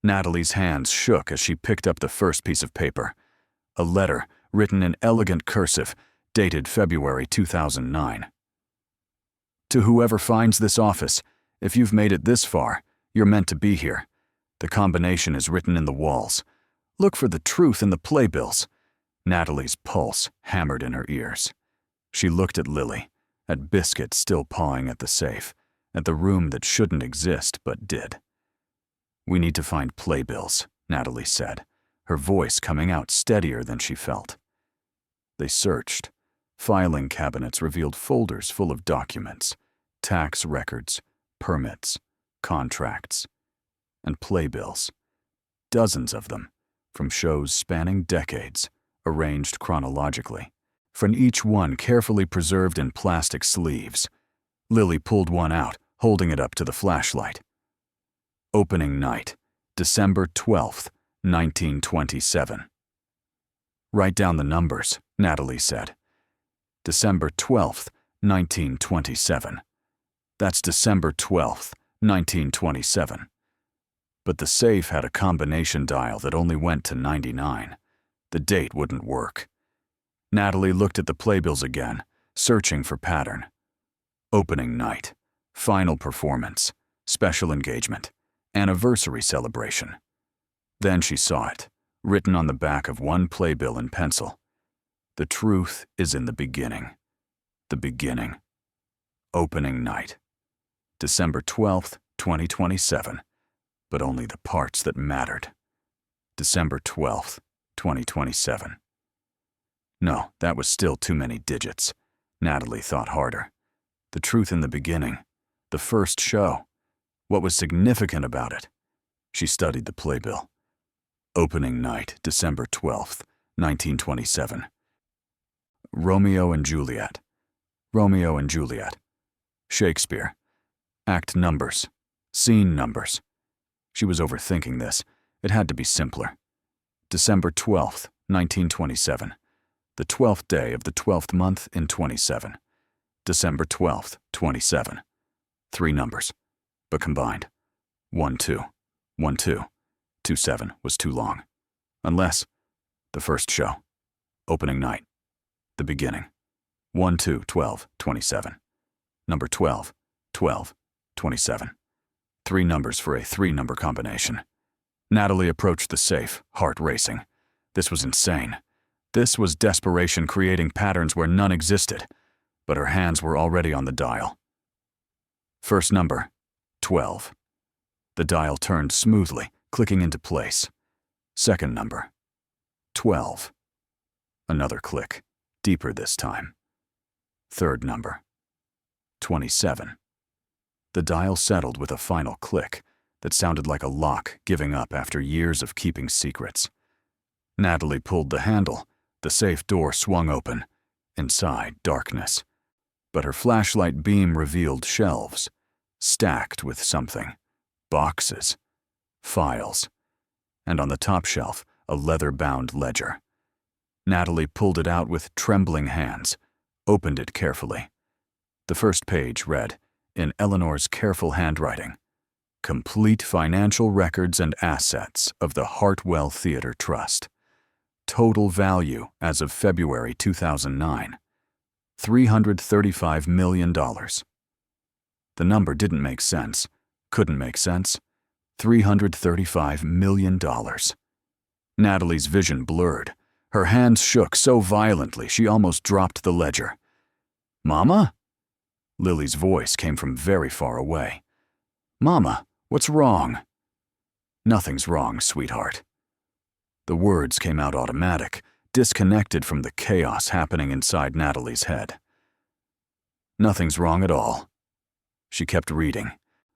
Natalie's hands shook as she picked up the first piece of paper. A letter, written in elegant cursive, dated February 2009. To whoever finds this office, if you've made it this far, you're meant to be here. The combination is written in the walls. Look for the truth in the playbills. Natalie's pulse hammered in her ears. She looked at Lily, at Biscuit still pawing at the safe, at the room that shouldn't exist but did. "We need to find playbills," Natalie said, her voice coming out steadier than she felt. They searched. Filing cabinets revealed folders full of documents, tax records, permits, contracts, and playbills. Dozens of them, from shows spanning decades, arranged chronologically, from each one carefully preserved in plastic sleeves. Lily pulled one out, holding it up to the flashlight. Opening night, December 12th, 1927. "Write down the numbers," Natalie said. December 12th, 1927. That's December 12th, 1927. But the safe had a combination dial that only went to 99. The date wouldn't work. Natalie looked at the playbills again, searching for pattern. Opening night, final performance, special engagement, anniversary celebration. Then she saw it, written on the back of one playbill in pencil. "The truth is in the beginning." The beginning. Opening night. December 12th, 2027. But only the parts that mattered. December 12th, 2027. No, that was still too many digits. Natalie thought harder. The truth in the beginning. The first show. What was significant about it? She studied the playbill. Opening night, December 12th, 1927. Romeo and Juliet. Romeo and Juliet. Shakespeare. Act numbers. Scene numbers. She was overthinking this. It had to be simpler. December 12th, 1927. The 12th day of the 12th month in 27. December 12th, 27. 3 numbers, but combined. 1-2, 1-2. 2-7 was too long. Unless the first show. Opening night. The beginning. 1-2, 12, 27. Number 12, 12, 27. 3 numbers for a 3-number combination. Natalie approached the safe, heart racing. This was insane. This was desperation creating patterns where none existed, but her hands were already on the dial. First number, 12. The dial turned smoothly, clicking into place. Second number, 12. Another click, deeper this time. Third number, 27. The dial settled with a final click that sounded like a lock giving up after years of keeping secrets. Natalie pulled the handle. The safe door swung open. Inside, darkness. But her flashlight beam revealed shelves, stacked with something. Boxes. Files. And on the top shelf, a leather-bound ledger. Natalie pulled it out with trembling hands, opened it carefully. The first page read, in Eleanor's careful handwriting, "Complete financial records and assets of the Hartwell Theater Trust. Total value as of February 2009, $335 million. The number didn't make sense, couldn't make sense. $335 million. Natalie's vision blurred. Her hands shook so violently she almost dropped the ledger. "Mama?" Lily's voice came from very far away. "Mama, what's wrong?" "Nothing's wrong, sweetheart." The words came out automatic, disconnected from the chaos happening inside Natalie's head. "Nothing's wrong at all." She kept reading.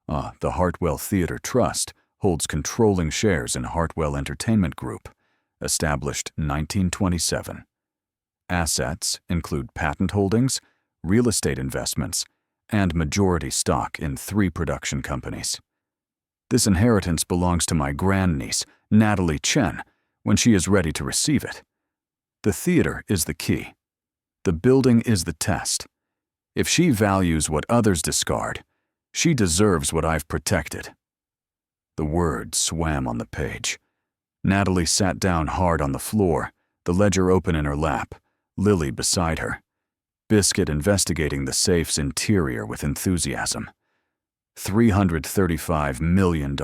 The Hartwell Theater Trust holds controlling shares in Hartwell Entertainment Group, established 1927. Assets include patent holdings, real estate investments, and majority stock in 3 production companies. This inheritance belongs to my grandniece, Natalie Chen, when she is ready to receive it. The theater is the key. The building is the test. If she values what others discard, she deserves what I've protected. The words swam on the page. Natalie sat down hard on the floor, the ledger open in her lap, Lily beside her. Biscuit investigating the safe's interior with enthusiasm. $335 million,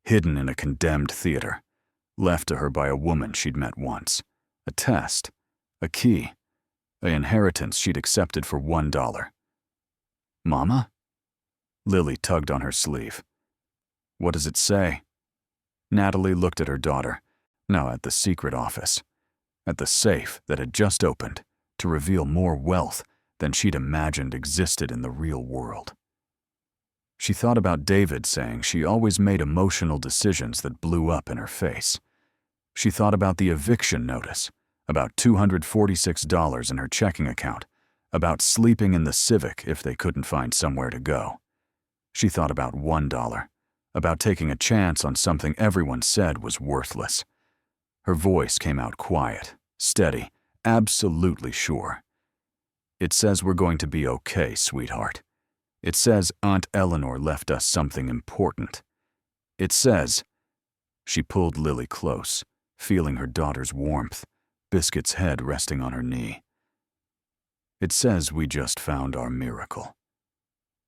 hidden in a condemned theater, left to her by a woman she'd met once. A test, a key, an inheritance she'd accepted for $1. Mama? Lily tugged on her sleeve. What does it say? Natalie looked at her daughter, now at the secret office, at the safe that had just opened to reveal more wealth than she'd imagined existed in the real world. She thought about David saying she always made emotional decisions that blew up in her face. She thought about the eviction notice, about $246 in her checking account, about sleeping in the Civic if they couldn't find somewhere to go. She thought about $1, about taking a chance on something everyone said was worthless. Her voice came out quiet, steady, absolutely sure. It says we're going to be okay, sweetheart. It says Aunt Eleanor left us something important. It says... She pulled Lily close, feeling her daughter's warmth, Biscuit's head resting on her knee. It says we just found our miracle.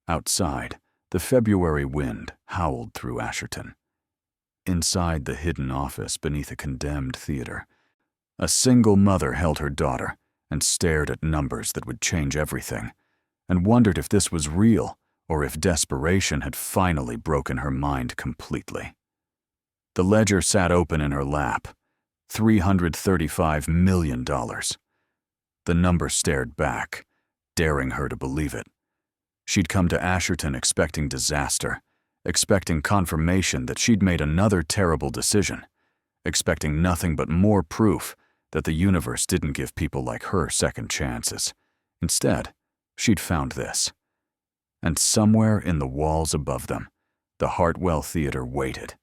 Outside, the February wind howled through Asherton. Inside the hidden office beneath a condemned theater, a single mother held her daughter and stared at numbers that would change everything, and wondered if this was real or if desperation had finally broken her mind completely. The ledger sat open in her lap. $335 million. The number stared back, daring her to believe it. She'd come to Asherton expecting disaster, expecting confirmation that she'd made another terrible decision, expecting nothing but more proof that the universe didn't give people like her second chances. Instead, she'd found this. And somewhere in the walls above them, the Hartwell Theater waited,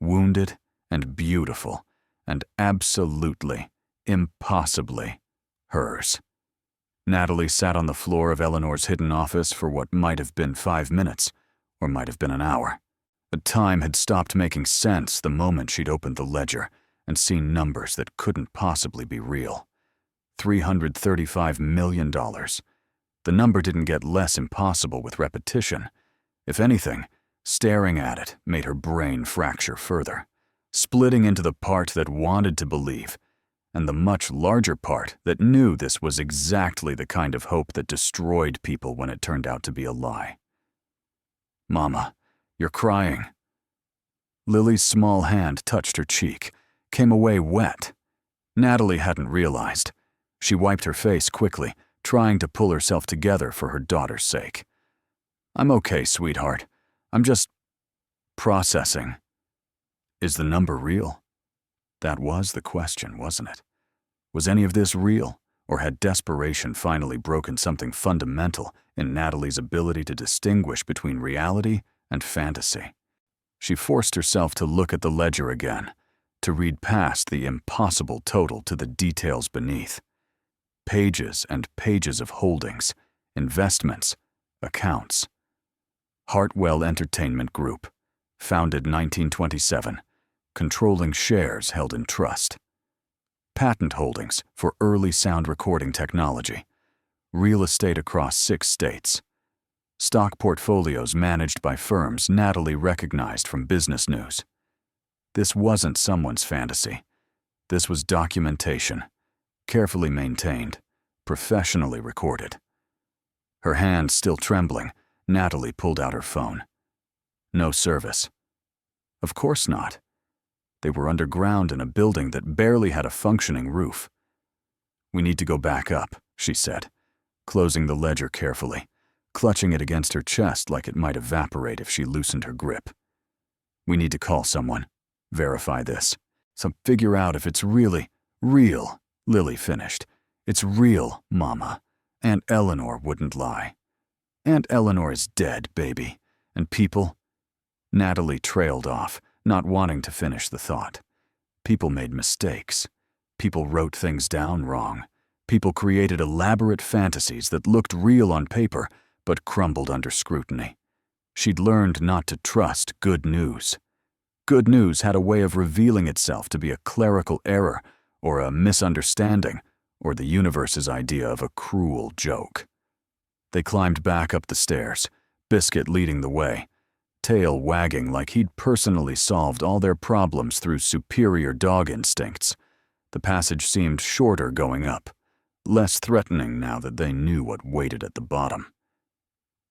wounded and beautiful, and absolutely, impossibly hers. Natalie sat on the floor of Eleanor's hidden office for what might have been 5 minutes, or might have been an hour. But time had stopped making sense the moment she'd opened the ledger and seen numbers that couldn't possibly be real. $335 million. The number didn't get less impossible with repetition. If anything, staring at it made her brain fracture further, splitting into the part that wanted to believe, and the much larger part that knew this was exactly the kind of hope that destroyed people when it turned out to be a lie. Mama, you're crying. Lily's small hand touched her cheek, came away wet. Natalie hadn't realized. She wiped her face quickly, trying to pull herself together for her daughter's sake. I'm okay, sweetheart. I'm just processing. Is the number real? That was the question, wasn't it? Was any of this real, or had desperation finally broken something fundamental in Natalie's ability to distinguish between reality and fantasy? She forced herself to look at the ledger again, to read past the impossible total to the details beneath. Pages and pages of holdings, investments, accounts. Hartwell Entertainment Group, founded 1927, controlling shares held in trust. Patent holdings for early sound recording technology. Real estate across 6 states. Stock portfolios managed by firms Natalie recognized from business news. This wasn't someone's fantasy. This was documentation, carefully maintained, professionally recorded. Her hand still trembling, Natalie pulled out her phone. No service. Of course not. They were underground in a building that barely had a functioning roof. We need to go back up, she said, closing the ledger carefully, clutching it against her chest like it might evaporate if she loosened her grip. We need to call someone, verify this, so figure out if it's really real, Lily finished. It's real, Mama. Aunt Eleanor wouldn't lie. Aunt Eleanor is dead, baby. And people? Natalie trailed off, not wanting to finish the thought. People made mistakes. People wrote things down wrong. People created elaborate fantasies that looked real on paper, but crumbled under scrutiny. She'd learned not to trust good news. Good news had a way of revealing itself to be a clerical error, or a misunderstanding, or the universe's idea of a cruel joke. They climbed back up the stairs, Biscuit leading the way, tail wagging like he'd personally solved all their problems through superior dog instincts. The passage seemed shorter going up, less threatening now that they knew what waited at the bottom.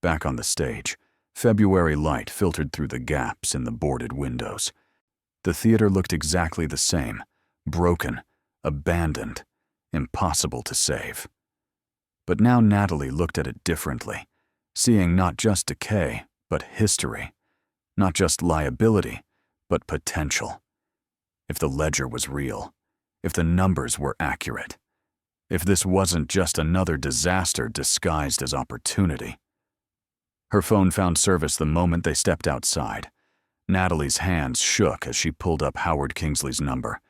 Back on the stage, February light filtered through the gaps in the boarded windows. The theater looked exactly the same, broken, abandoned, impossible to save. But now Natalie looked at it differently, seeing not just decay, but history. Not just liability, but potential. If the ledger was real, if the numbers were accurate, if this wasn't just another disaster disguised as opportunity. Her phone found service the moment they stepped outside. Natalie's hands shook as she pulled up Howard Kingsley's number,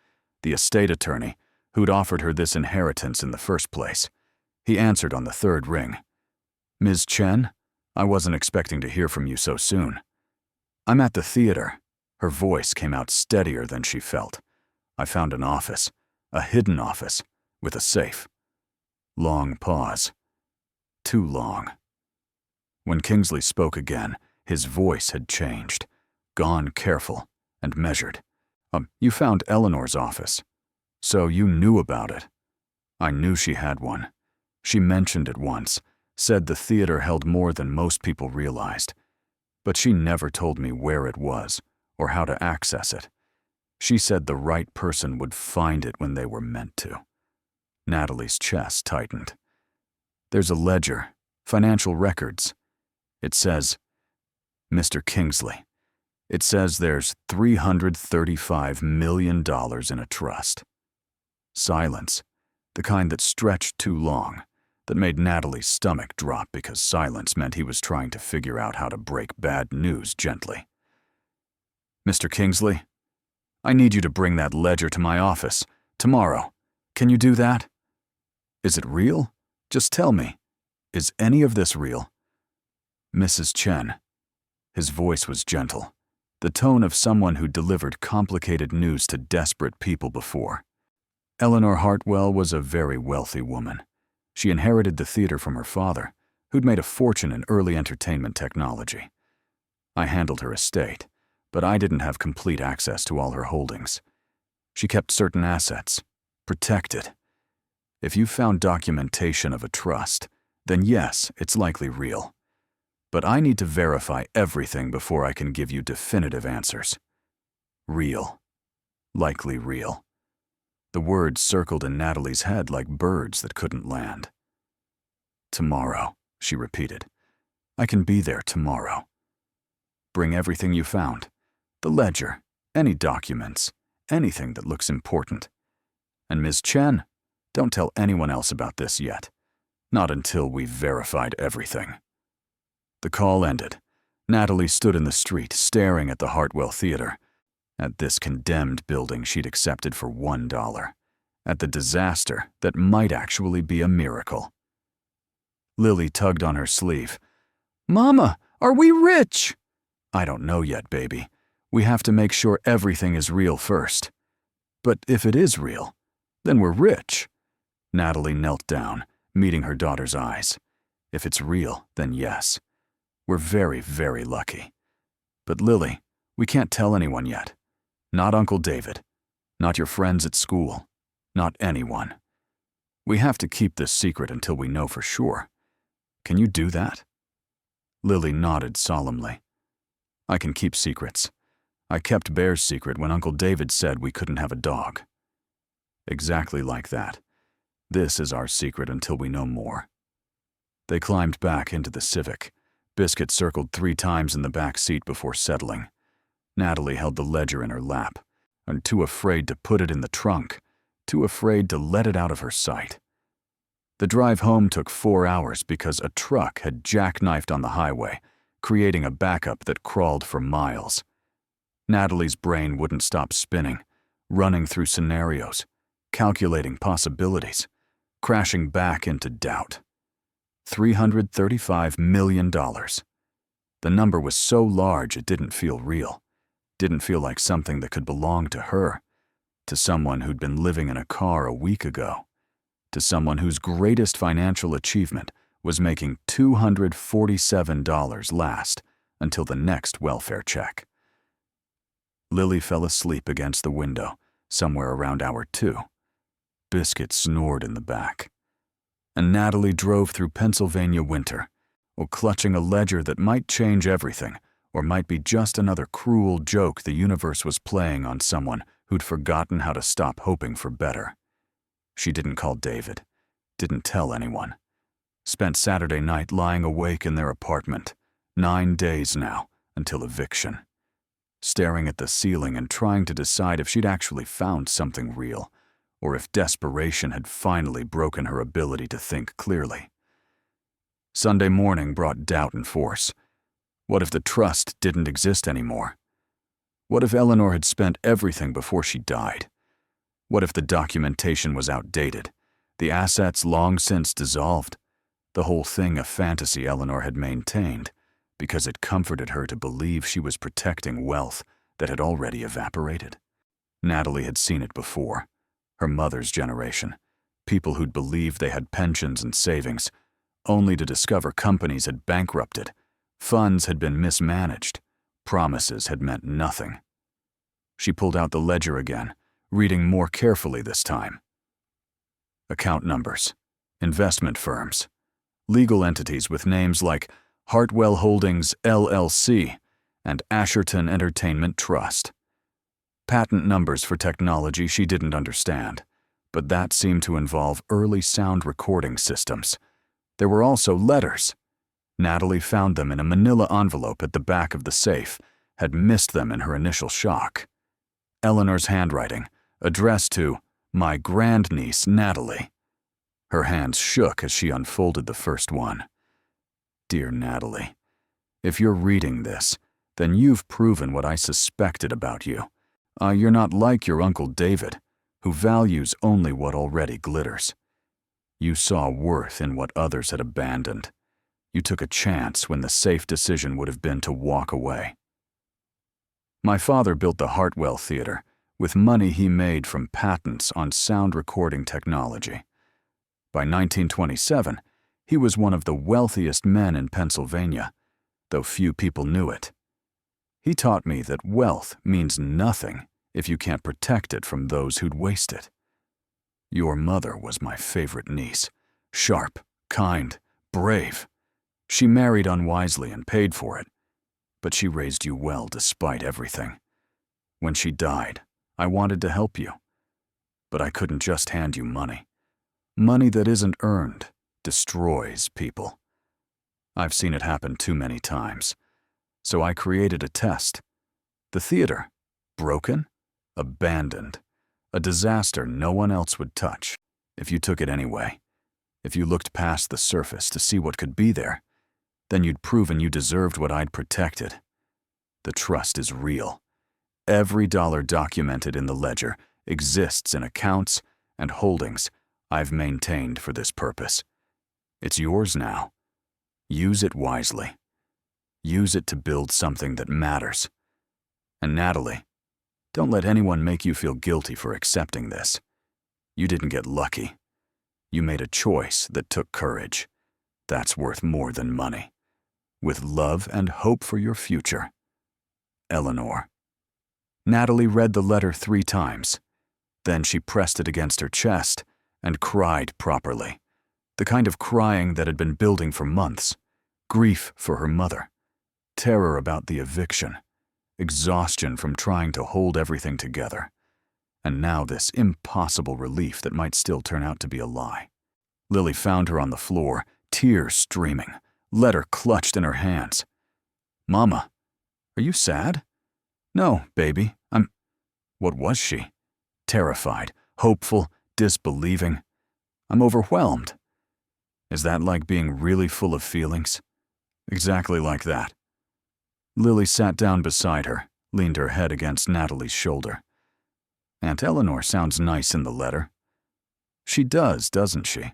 the estate attorney who'd offered her this inheritance in the first place. He answered on the third ring. "Ms. Chen, I wasn't expecting to hear from you so soon. I'm at the theater." Her voice came out steadier than she felt. "I found an office, a hidden office, with a safe." Long pause. Too long. When Kingsley spoke again, his voice had changed, gone careful and measured. You found Eleanor's office. So you knew about it." "I knew she had one. She mentioned it once, said the theater held more than most people realized. But she never told me where it was or how to access it. She said the right person would find it when they were meant to." Natalie's chest tightened. "There's a ledger, financial records. It says, Mr. Kingsley, it says there's $335 million in a trust." Silence, the kind that stretched too long, that made Natalie's stomach drop because silence meant he was trying to figure out how to break bad news gently. "Mr. Kingsley, I need you to bring that ledger to my office, tomorrow. Can you do that? Is it real? Just tell me. Is any of this real?" "Mrs. Chen." His voice was gentle, the tone of someone who delivered complicated news to desperate people before. Eleanor Hartwell was a very wealthy woman. She inherited the theater from her father, who'd made a fortune in early entertainment technology. I handled her estate, but I didn't have complete access to all her holdings. She kept certain assets, protected. If you found documentation of a trust, then yes, it's likely real. But I need to verify everything before I can give you definitive answers. Real. Likely real. The words circled in Natalie's head like birds that couldn't land. "Tomorrow," she repeated. "I can be there tomorrow. Bring everything you found. The ledger, any documents, anything that looks important. And Ms. Chen, don't tell anyone else about this yet. Not until we've verified everything." The call ended. Natalie stood in the street, staring at the Hartwell Theater, at this condemned building she'd accepted for $1, at the disaster that might actually be a miracle. Lily tugged on her sleeve. "Mama, are we rich?" "I don't know yet, baby. We have to make sure everything is real first. But if it is real, then we're rich." Natalie knelt down, meeting her daughter's eyes. "If it's real, then yes. We're very, very lucky. But Lily, we can't tell anyone yet. Not Uncle David. Not your friends at school. Not anyone. We have to keep this secret until we know for sure. Can you do that?" Lily nodded solemnly. "I can keep secrets. I kept Bear's secret when Uncle David said we couldn't have a dog. Exactly like that. This is our secret until we know more." They climbed back into the Civic. Biscuit circled 3 times in the back seat before settling. Natalie held the ledger in her lap, and too afraid to put it in the trunk, too afraid to let it out of her sight. The drive home took 4 hours because a truck had jackknifed on the highway, creating a backup that crawled for miles. Natalie's brain wouldn't stop spinning, running through scenarios, calculating possibilities, crashing back into doubt. $335 million. The number was so large it didn't feel real, didn't feel like something that could belong to her, to someone who'd been living in a car a week ago, to someone whose greatest financial achievement was making $247 last until the next welfare check. Lily fell asleep against the window, somewhere around hour 2. Biscuit snored in the back. And Natalie drove through Pennsylvania winter, clutching a ledger that might change everything, or might be just another cruel joke the universe was playing on someone who'd forgotten how to stop hoping for better. She didn't call David, didn't tell anyone. Spent Saturday night lying awake in their apartment, 9 days now, until eviction. Staring at the ceiling and trying to decide if she'd actually found something real, or if desperation had finally broken her ability to think clearly. Sunday morning brought doubt and force. What if the trust didn't exist anymore? What if Eleanor had spent everything before she died? What if the documentation was outdated, the assets long since dissolved, the whole thing a fantasy Eleanor had maintained because it comforted her to believe she was protecting wealth that had already evaporated? Natalie had seen it before. Her mother's generation, people who'd believed they had pensions and savings, only to discover companies had bankrupted, funds had been mismanaged, promises had meant nothing. She pulled out the ledger again, reading more carefully this time. Account numbers, investment firms, legal entities with names like Hartwell Holdings, LLC, and Asherton Entertainment Trust. Patent numbers for technology she didn't understand, but that seemed to involve early sound recording systems. There were also letters. Natalie found them in a manila envelope at the back of the safe, had missed them in her initial shock. Eleanor's handwriting, addressed to my grandniece Natalie. Her hands shook as she unfolded the first one. Dear Natalie, if you're reading this, then you've proven what I suspected about you. You're not like your Uncle David, who values only what already glitters. You saw worth in what others had abandoned. You took a chance when the safe decision would have been to walk away. My father built the Hartwell Theater with money he made from patents on sound recording technology. By 1927, he was one of the wealthiest men in Pennsylvania, though few people knew it. He taught me that wealth means nothing if you can't protect it from those who'd waste it. Your mother was my favorite niece, sharp, kind, brave. She married unwisely and paid for it, but she raised you well despite everything. When she died, I wanted to help you, but I couldn't just hand you money. Money that isn't earned destroys people. I've seen it happen too many times. So I created a test. The theater, broken, abandoned, a disaster no one else would touch. If you took it anyway, if you looked past the surface to see what could be there, then you'd proven you deserved what I'd protected. The trust is real. Every dollar documented in the ledger exists in accounts and holdings I've maintained for this purpose. It's yours now. Use it wisely. Use it to build something that matters. And Natalie, don't let anyone make you feel guilty for accepting this. You didn't get lucky. You made a choice that took courage. That's worth more than money. With love and hope for your future. Eleanor. Natalie read the letter 3 times. Then she pressed it against her chest and cried properly. The kind of crying that had been building for months. Grief for her mother. Terror about the eviction, exhaustion from trying to hold everything together, and now this impossible relief that might still turn out to be a lie. Lily found her on the floor, tears streaming, letter clutched in her hands. "Mama, are you sad?" "No, baby, I'm—" What was she? Terrified, hopeful, disbelieving. "I'm overwhelmed." Is that like being really full of feelings? Exactly like that. Lily sat down beside her, leaned her head against Natalie's shoulder. "Aunt Eleanor sounds nice in the letter." "She does, doesn't she?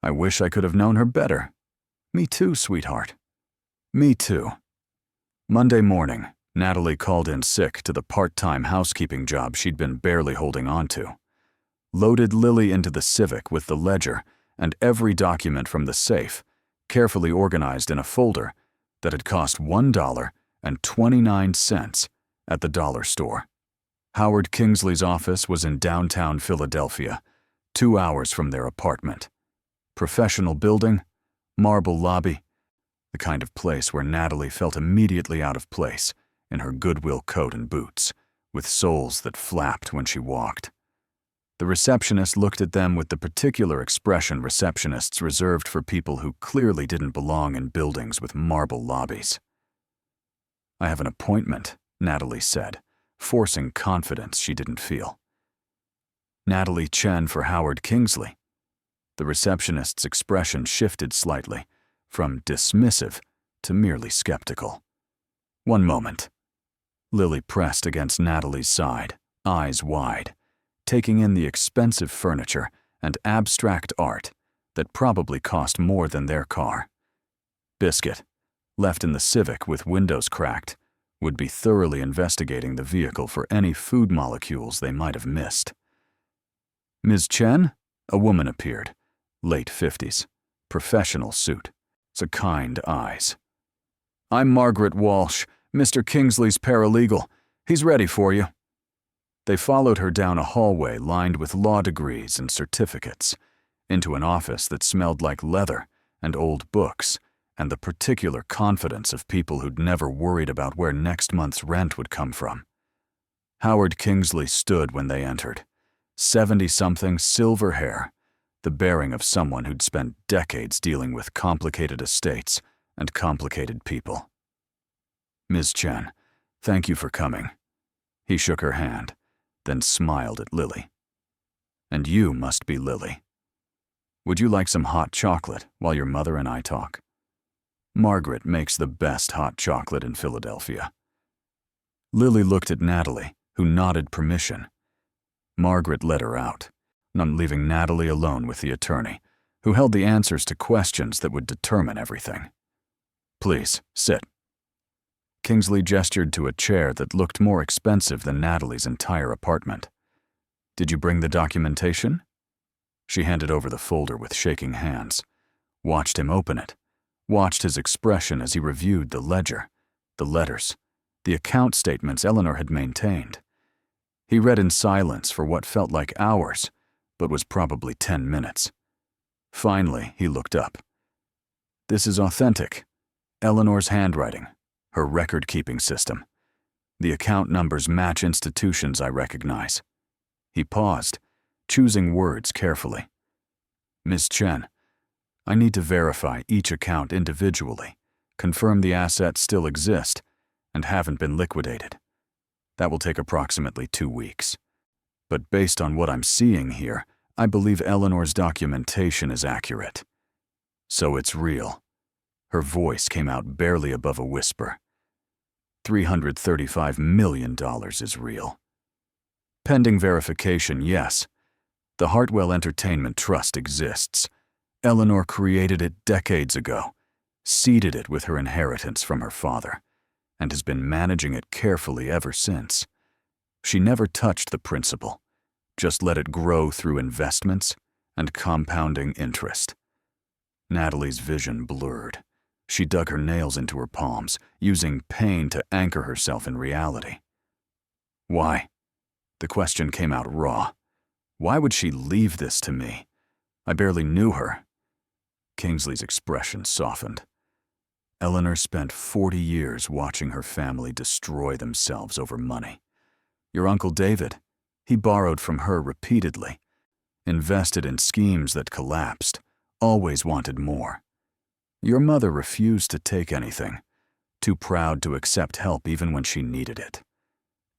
I wish I could have known her better." "Me too, sweetheart." "Me too." Monday morning, Natalie called in sick to the part-time housekeeping job she'd been barely holding on to. Loaded Lily into the Civic with the ledger and every document from the safe, carefully organized in a folder that had cost $1.29 at the dollar store. Howard Kingsley's office was in downtown Philadelphia, 2 hours from their apartment. Professional building, marble lobby, the kind of place where Natalie felt immediately out of place in her Goodwill coat and boots, with soles that flapped when she walked. The receptionist looked at them with the particular expression receptionists reserved for people who clearly didn't belong in buildings with marble lobbies. "I have an appointment," Natalie said, forcing confidence she didn't feel. "Natalie Chen for Howard Kingsley." The receptionist's expression shifted slightly, from dismissive to merely skeptical. "One moment." Lily pressed against Natalie's side, eyes wide, taking in the expensive furniture and abstract art that probably cost more than their car. Biscuit, left in the Civic with windows cracked, would be thoroughly investigating the vehicle for any food molecules they might have missed. "Ms. Chen?" A woman appeared, late 50s, professional suit, so kind eyes. "I'm Margaret Walsh, Mr. Kingsley's paralegal. He's ready for you." They followed her down a hallway lined with law degrees and certificates, into an office that smelled like leather and old books and the particular confidence of people who'd never worried about where next month's rent would come from. Howard Kingsley stood when they entered, 70-something, silver hair, the bearing of someone who'd spent decades dealing with complicated estates and complicated people. "Ms. Chen, thank you for coming." He shook her hand, then smiled at Lily. "And you must be Lily. Would you like some hot chocolate while your mother and I talk? Margaret makes the best hot chocolate in Philadelphia." Lily looked at Natalie, who nodded permission. Margaret let her out, leaving Natalie alone with the attorney, who held the answers to questions that would determine everything. "Please, sit." Kingsley gestured to a chair that looked more expensive than Natalie's entire apartment. "Did you bring the documentation?" She handed over the folder with shaking hands, watched him open it, watched his expression as he reviewed the ledger, the letters, the account statements Eleanor had maintained. He read in silence for what felt like hours, but was probably 10 minutes. Finally, he looked up. "This is authentic. Eleanor's handwriting, her record-keeping system. The account numbers match institutions I recognize." He paused, choosing words carefully. "Ms. Chen, I need to verify each account individually, confirm the assets still exist and haven't been liquidated. That will take approximately 2 weeks. But based on what I'm seeing here, I believe Eleanor's documentation is accurate. So it's real." Her voice came out barely above a whisper. $335 million is real. Pending verification, yes. The Hartwell Entertainment Trust exists. Eleanor created it decades ago, seeded it with her inheritance from her father, and has been managing it carefully ever since. She never touched the principal, just let it grow through investments and compounding interest. Natalie's vision blurred. She dug her nails into her palms, using pain to anchor herself in reality. "Why?" The question came out raw. "Why would she leave this to me? I barely knew her." Kingsley's expression softened. "Eleanor spent 40 years watching her family destroy themselves over money. Your Uncle David, he borrowed from her repeatedly, invested in schemes that collapsed, always wanted more. Your mother refused to take anything, too proud to accept help even when she needed it.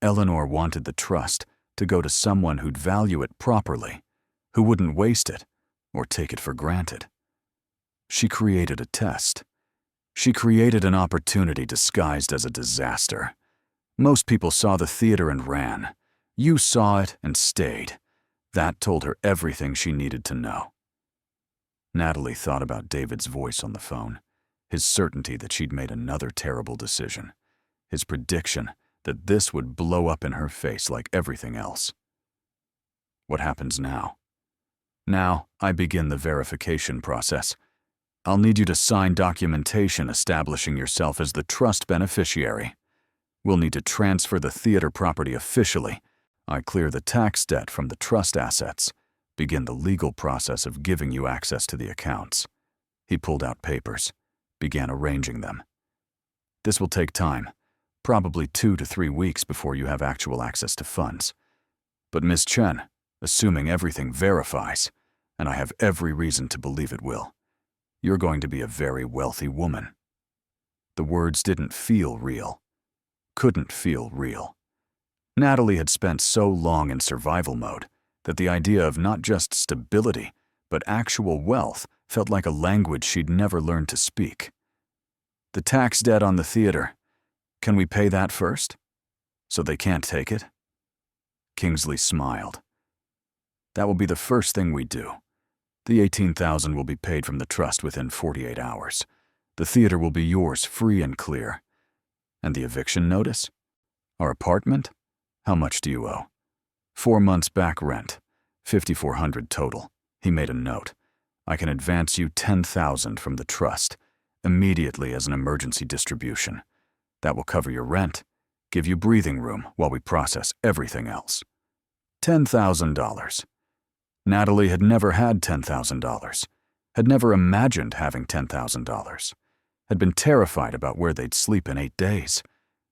Eleanor wanted the trust to go to someone who'd value it properly, who wouldn't waste it or take it for granted. She created a test. She created an opportunity disguised as a disaster. Most people saw the theater and ran. You saw it and stayed. That told her everything she needed to know. Natalie thought about David's voice on the phone, his certainty that she'd made another terrible decision, his prediction that this would blow up in her face like everything else. What happens now? Now, I begin the verification process. I'll need you to sign documentation establishing yourself as the trust beneficiary. We'll need to transfer the theater property officially. I clear the tax debt from the trust assets, begin the legal process of giving you access to the accounts. He pulled out papers, began arranging them. This will take time, probably 2 to 3 weeks before you have actual access to funds. But Ms. Chen, assuming everything verifies, and I have every reason to believe it will, you're going to be a very wealthy woman. The words didn't feel real, couldn't feel real. Natalie had spent so long in survival mode that the idea of not just stability, but actual wealth felt like a language she'd never learned to speak. The tax debt on the theater, can we pay that first? So they can't take it? Kingsley smiled. That will be the first thing we do. The $18,000 will be paid from the trust within 48 hours. The theater will be yours free and clear. And the eviction notice? Our apartment? How much do you owe? 4 months back rent, $5,400 total. He made a note. I can advance you $10,000 from the trust, immediately as an emergency distribution. That will cover your rent, give you breathing room while we process everything else. $10,000. Natalie had never had $10,000, had never imagined having $10,000, had been terrified about where they'd sleep in 8 days,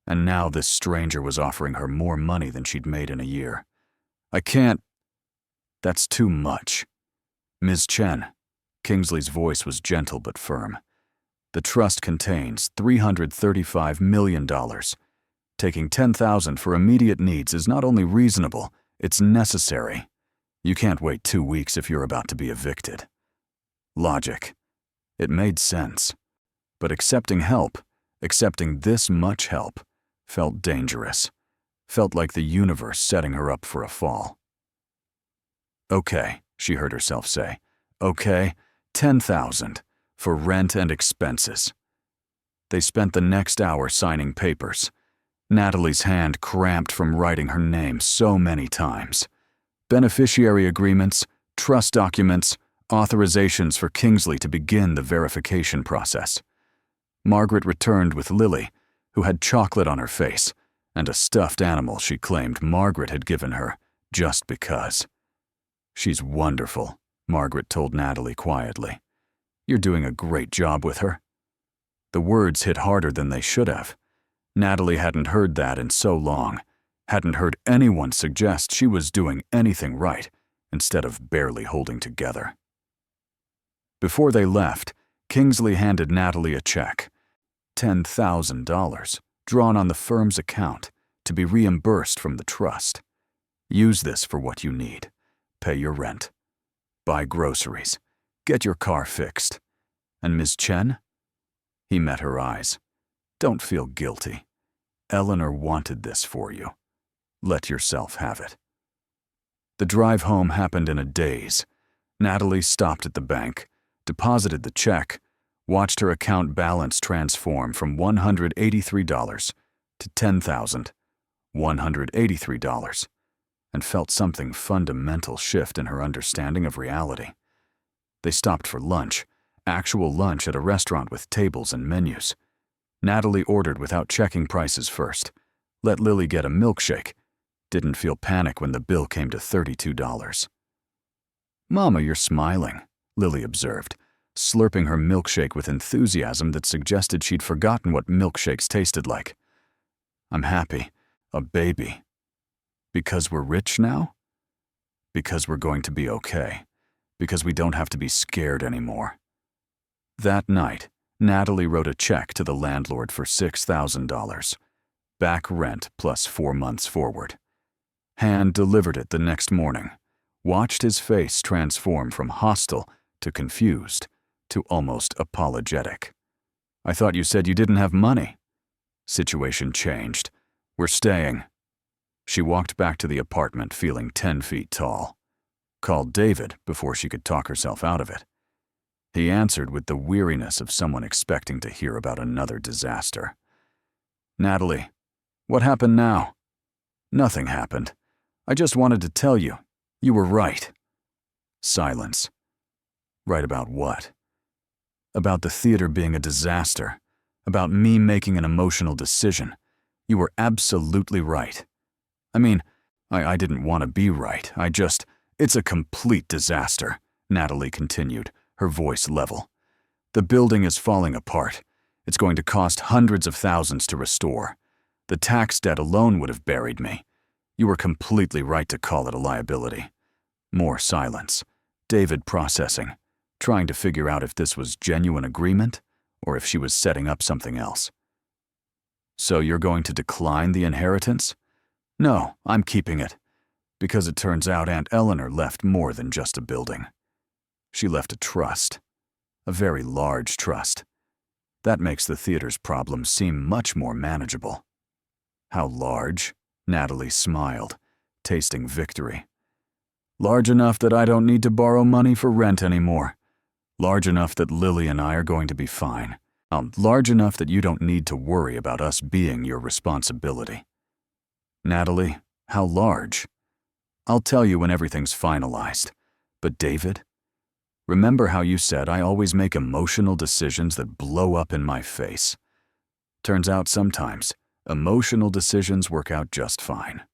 and now this stranger was offering her more money than she'd made in a year. I can't. That's too much. Ms. Chen, Kingsley's voice was gentle but firm. The trust contains $335 million. Taking $10,000 for immediate needs is not only reasonable, it's necessary. You can't wait 2 weeks if you're about to be evicted. Logic. It made sense. But accepting help, accepting this much help, felt dangerous. Felt like the universe setting her up for a fall. Okay, she heard herself say. Okay, $10,000 for rent and expenses. They spent the next hour signing papers. Natalie's hand cramped from writing her name so many times. Beneficiary agreements, trust documents, authorizations for Kingsley to begin the verification process. Margaret returned with Lily, who had chocolate on her face, and a stuffed animal she claimed Margaret had given her just because. She's wonderful, Margaret told Natalie quietly. You're doing a great job with her. The words hit harder than they should have. Natalie hadn't heard that in so long, hadn't heard anyone suggest she was doing anything right instead of barely holding together. Before they left, Kingsley handed Natalie a check, $10,000, drawn on the firm's account to be reimbursed from the trust. Use this for what you need. Pay your rent. Buy groceries. Get your car fixed. And Ms. Chen? He met her eyes. Don't feel guilty. Eleanor wanted this for you. Let yourself have it. The drive home happened in a daze. Natalie stopped at the bank, deposited the check, watched her account balance transform from $183 to $10,183, and felt something fundamental shift in her understanding of reality. They stopped for lunch, actual lunch at a restaurant with tables and menus. Natalie ordered without checking prices first, let Lily get a milkshake, didn't feel panic when the bill came to $32. Mama, you're smiling, Lily observed, slurping her milkshake with enthusiasm that suggested she'd forgotten what milkshakes tasted like. I'm happy, a baby. Because we're rich now? Because we're going to be okay. Because we don't have to be scared anymore. That night, Natalie wrote a check to the landlord for $6,000. Back rent plus 4 months forward. Hand delivered it the next morning. Watched his face transform from hostile to confused to almost apologetic. "I thought you said you didn't have money." Situation changed. "We're staying." She walked back to the apartment feeling 10 feet tall. Called David before she could talk herself out of it. He answered with the weariness of someone expecting to hear about another disaster. "Natalie, what happened now?" "Nothing happened. I just wanted to tell you, you were right." Silence. Right about what? About the theater being a disaster. About me making an emotional decision. You were absolutely right. I mean, I didn't want to be right. It's a complete disaster, Natalie continued, her voice level. The building is falling apart. It's going to cost hundreds of thousands to restore. The tax debt alone would have buried me. You were completely right to call it a liability. More silence. David processing, trying to figure out if this was genuine agreement or if she was setting up something else. "So you're going to decline the inheritance?" "No, I'm keeping it. Because it turns out Aunt Eleanor left more than just a building. She left a trust. A very large trust. That makes the theater's problems seem much more manageable." "How large?" Natalie smiled, tasting victory. "Large enough that I don't need to borrow money for rent anymore. Large enough that Lily and I are going to be fine. Large enough that you don't need to worry about us being your responsibility." "Natalie, how large?" "I'll tell you when everything's finalized. But David, remember how you said I always make emotional decisions that blow up in my face? Turns out sometimes, emotional decisions work out just fine."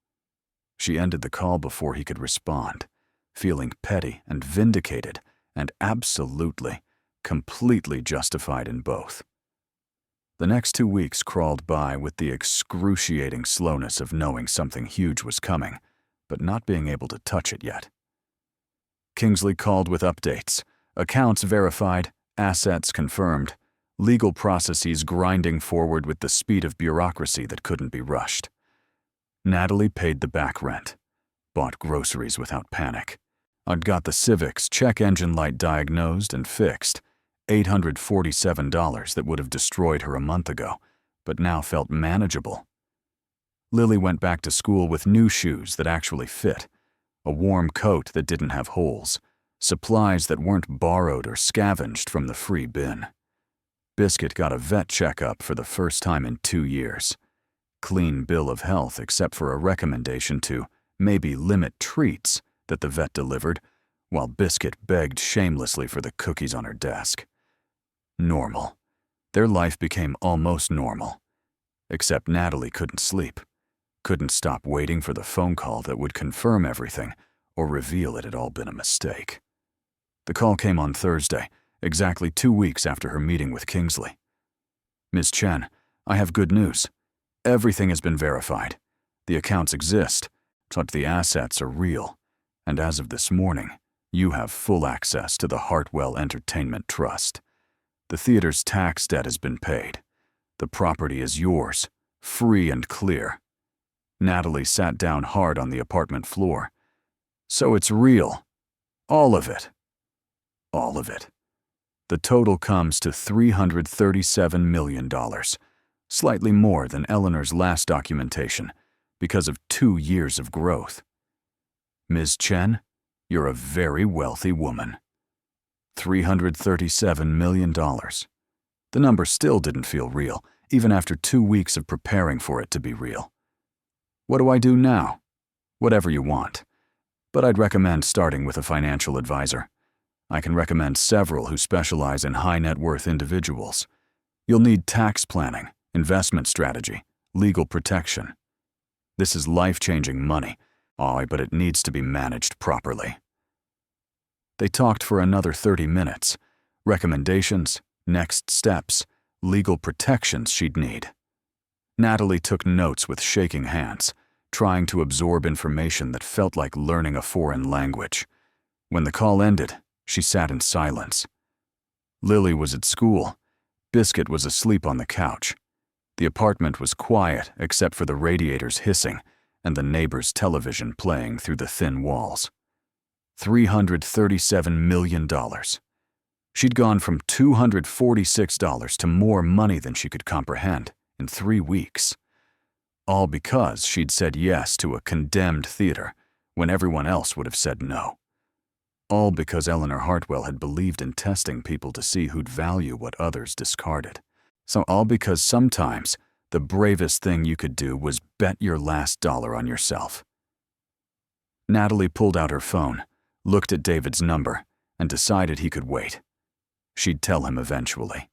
She ended the call before he could respond, feeling petty and vindicated and absolutely, completely justified in both. The next 2 weeks crawled by with the excruciating slowness of knowing something huge was coming, but not being able to touch it yet. Kingsley called with updates, accounts verified, assets confirmed, legal processes grinding forward with the speed of bureaucracy that couldn't be rushed. Natalie paid the back rent, bought groceries without panic. I'd got the Civic's check engine light diagnosed and fixed, $847 that would have destroyed her a month ago, but now felt manageable. Lily went back to school with new shoes that actually fit, a warm coat that didn't have holes, supplies that weren't borrowed or scavenged from the free bin. Biscuit got a vet checkup for the first time in 2 years. Clean bill of health except for a recommendation to maybe limit treats that the vet delivered, while Biscuit begged shamelessly for the cookies on her desk. Normal. Their life became almost normal. Except Natalie couldn't sleep. Couldn't stop waiting for the phone call that would confirm everything or reveal it had all been a mistake. The call came on Thursday, exactly 2 weeks after her meeting with Kingsley. "Ms. Chen, I have good news. Everything has been verified. The accounts exist, but the assets are real. And as of this morning, you have full access to the Hartwell Entertainment Trust. The theater's tax debt has been paid. The property is yours, free and clear." Natalie sat down hard on the apartment floor. "So it's real. All of it." All of it. The total comes to $337 million, slightly more than Eleanor's last documentation, because of 2 years of growth. "Ms. Chen, you're a very wealthy woman." $337 million. The number still didn't feel real, even after 2 weeks of preparing for it to be real. "What do I do now?" "Whatever you want. But I'd recommend starting with a financial advisor. I can recommend several who specialize in high net worth individuals. You'll need tax planning, investment strategy, legal protection. This is life-changing money, but it needs to be managed properly." They talked for another 30 minutes. Recommendations, next steps, legal protections she'd need. Natalie took notes with shaking hands, trying to absorb information that felt like learning a foreign language. When the call ended, she sat in silence. Lily was at school. Biscuit was asleep on the couch. The apartment was quiet except for the radiators hissing and the neighbor's television playing through the thin walls. $337 million. She'd gone from $246 to more money than she could comprehend in 3 weeks. All because she'd said yes to a condemned theater when everyone else would have said no. All because Eleanor Hartwell had believed in testing people to see who'd value what others discarded. So all because sometimes the bravest thing you could do was bet your last dollar on yourself. Natalie pulled out her phone, looked at David's number, and decided he could wait. She'd tell him eventually.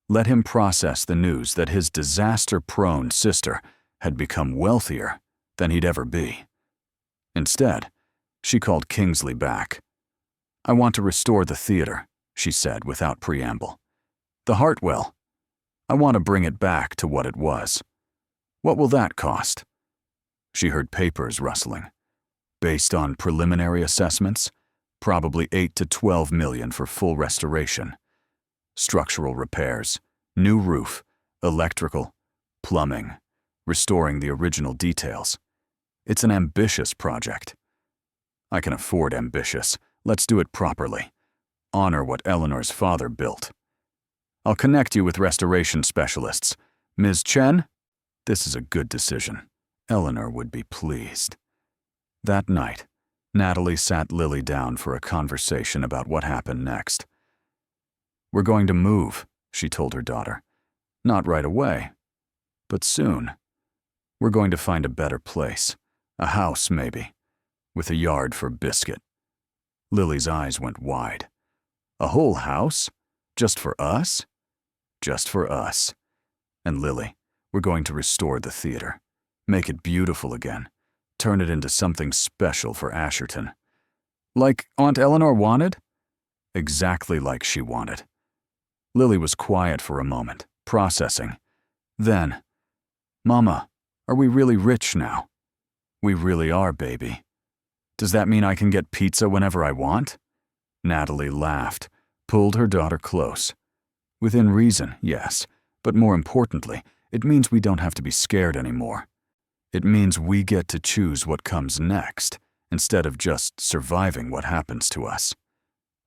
Let him process the news that his disaster-prone sister had become wealthier than he'd ever be. Instead, she called Kingsley back. "I want to restore the theater," she said without preamble. "The Hartwell. I want to bring it back to what it was. What will that cost?" She heard papers rustling. Based on preliminary assessments, probably $8 to $12 million for full restoration. Structural repairs, new roof, electrical, plumbing, restoring the original details. It's an ambitious project. "I can afford ambitious. Let's do it properly. Honor what Eleanor's father built. I'll connect you with restoration specialists. Ms. Chen? This is a good decision. Eleanor would be pleased." That night, Natalie sat Lily down for a conversation about what happened next. "We're going to move," she told her daughter. "Not right away, but soon. We're going to find a better place. A house, maybe, with a yard for Biscuit." Lily's eyes went wide. "A whole house? Just for us?" "Just for us. And Lily, we're going to restore the theater. Make it beautiful again. Turn it into something special for Asherton." "Like Aunt Eleanor wanted?" "Exactly like she wanted." Lily was quiet for a moment, processing. Then, "Mama, are we really rich now?" "We really are, baby." "Does that mean I can get pizza whenever I want?" Natalie laughed, pulled her daughter close. "Within reason, yes, but more importantly, it means we don't have to be scared anymore. It means we get to choose what comes next, instead of just surviving what happens to us."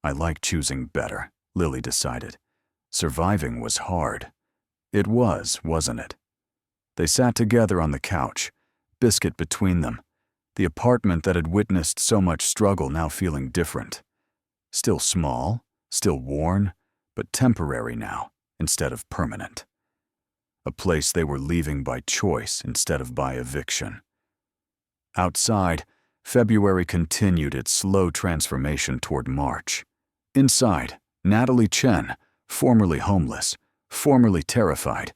"I like choosing better," Lily decided. Surviving was hard. It was, wasn't it? They sat together on the couch, Biscuit between them, the apartment that had witnessed so much struggle now feeling different. Still small, still worn, but temporary now, instead of permanent. A place they were leaving by choice instead of by eviction. Outside, February continued its slow transformation toward March. Inside, Natalie Chen, formerly homeless, formerly terrified,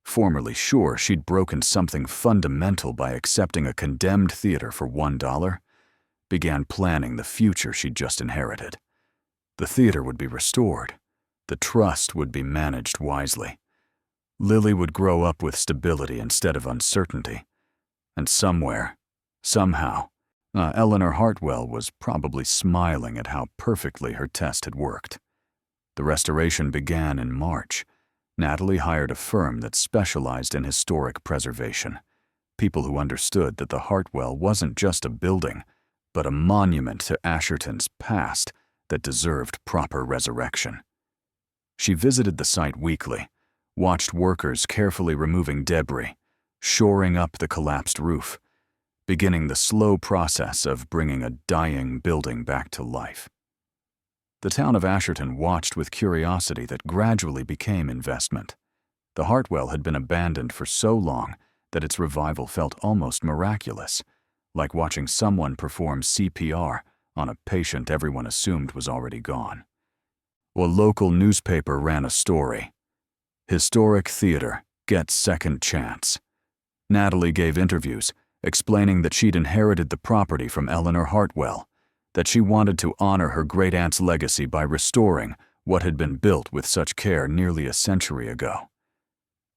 formerly sure she'd broken something fundamental by accepting a condemned theater for $1, began planning the future she'd just inherited. The theater would be restored. The trust would be managed wisely. Lily would grow up with stability instead of uncertainty. And somewhere, somehow, Eleanor Hartwell was probably smiling at how perfectly her test had worked. The restoration began in March. Natalie hired a firm that specialized in historic preservation. People who understood that the Hartwell wasn't just a building, but a monument to Asherton's past that deserved proper resurrection. She visited the site weekly, watched workers carefully removing debris, shoring up the collapsed roof, beginning the slow process of bringing a dying building back to life. The town of Asherton watched with curiosity that gradually became investment. The Hartwell had been abandoned for so long that its revival felt almost miraculous, like watching someone perform CPR on a patient everyone assumed was already gone. A local newspaper ran a story. "Historic Theater Gets Second Chance." Natalie gave interviews, explaining that she'd inherited the property from Eleanor Hartwell, that she wanted to honor her great-aunt's legacy by restoring what had been built with such care nearly a century ago.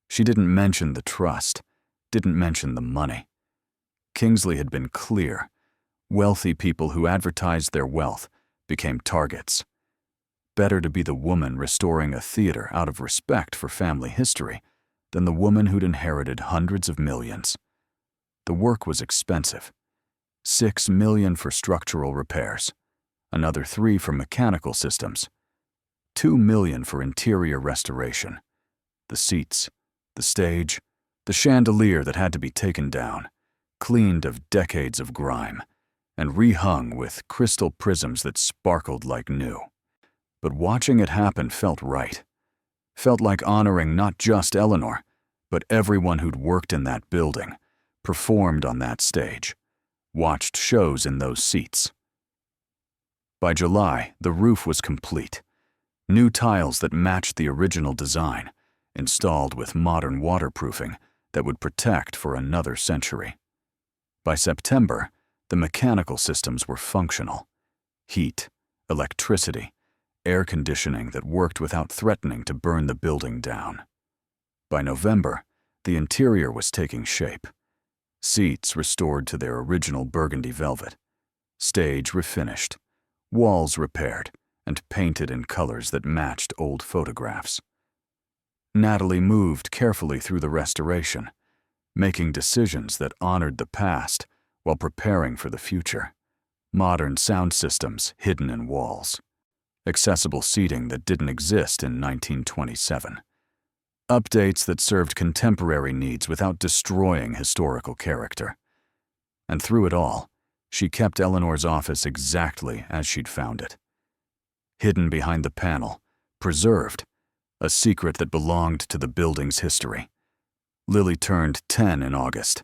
She didn't mention the trust, didn't mention the money. Kingsley had been clear. Wealthy people who advertised their wealth became targets. better to be the woman restoring a theater out of respect for family history than the woman who'd inherited hundreds of millions. The work was expensive. $6 million for structural repairs, another $3 million for mechanical systems, $2 million for interior restoration. The seats, the stage, the chandelier that had to be taken down, cleaned of decades of grime, and rehung with crystal prisms that sparkled like new. But watching it happen felt right. Felt like honoring not just Eleanor, but everyone who'd worked in that building, performed on that stage, watched shows in those seats. By July, the roof was complete. New tiles that matched the original design, installed with modern waterproofing that would protect for another century. By September, the mechanical systems were functional. Heat, electricity, air conditioning that worked without threatening to burn the building down. By November, the interior was taking shape. Seats restored to their original burgundy velvet, stage refinished, walls repaired, and painted in colors that matched old photographs. Natalie moved carefully through the restoration, making decisions that honored the past while preparing for the future. Modern sound systems hidden in walls. Accessible seating that didn't exist in 1927. Updates that served contemporary needs without destroying historical character. And through it all, she kept Eleanor's office exactly as she'd found it. Hidden behind the panel, preserved, a secret that belonged to the building's history. Lily turned 10 in August.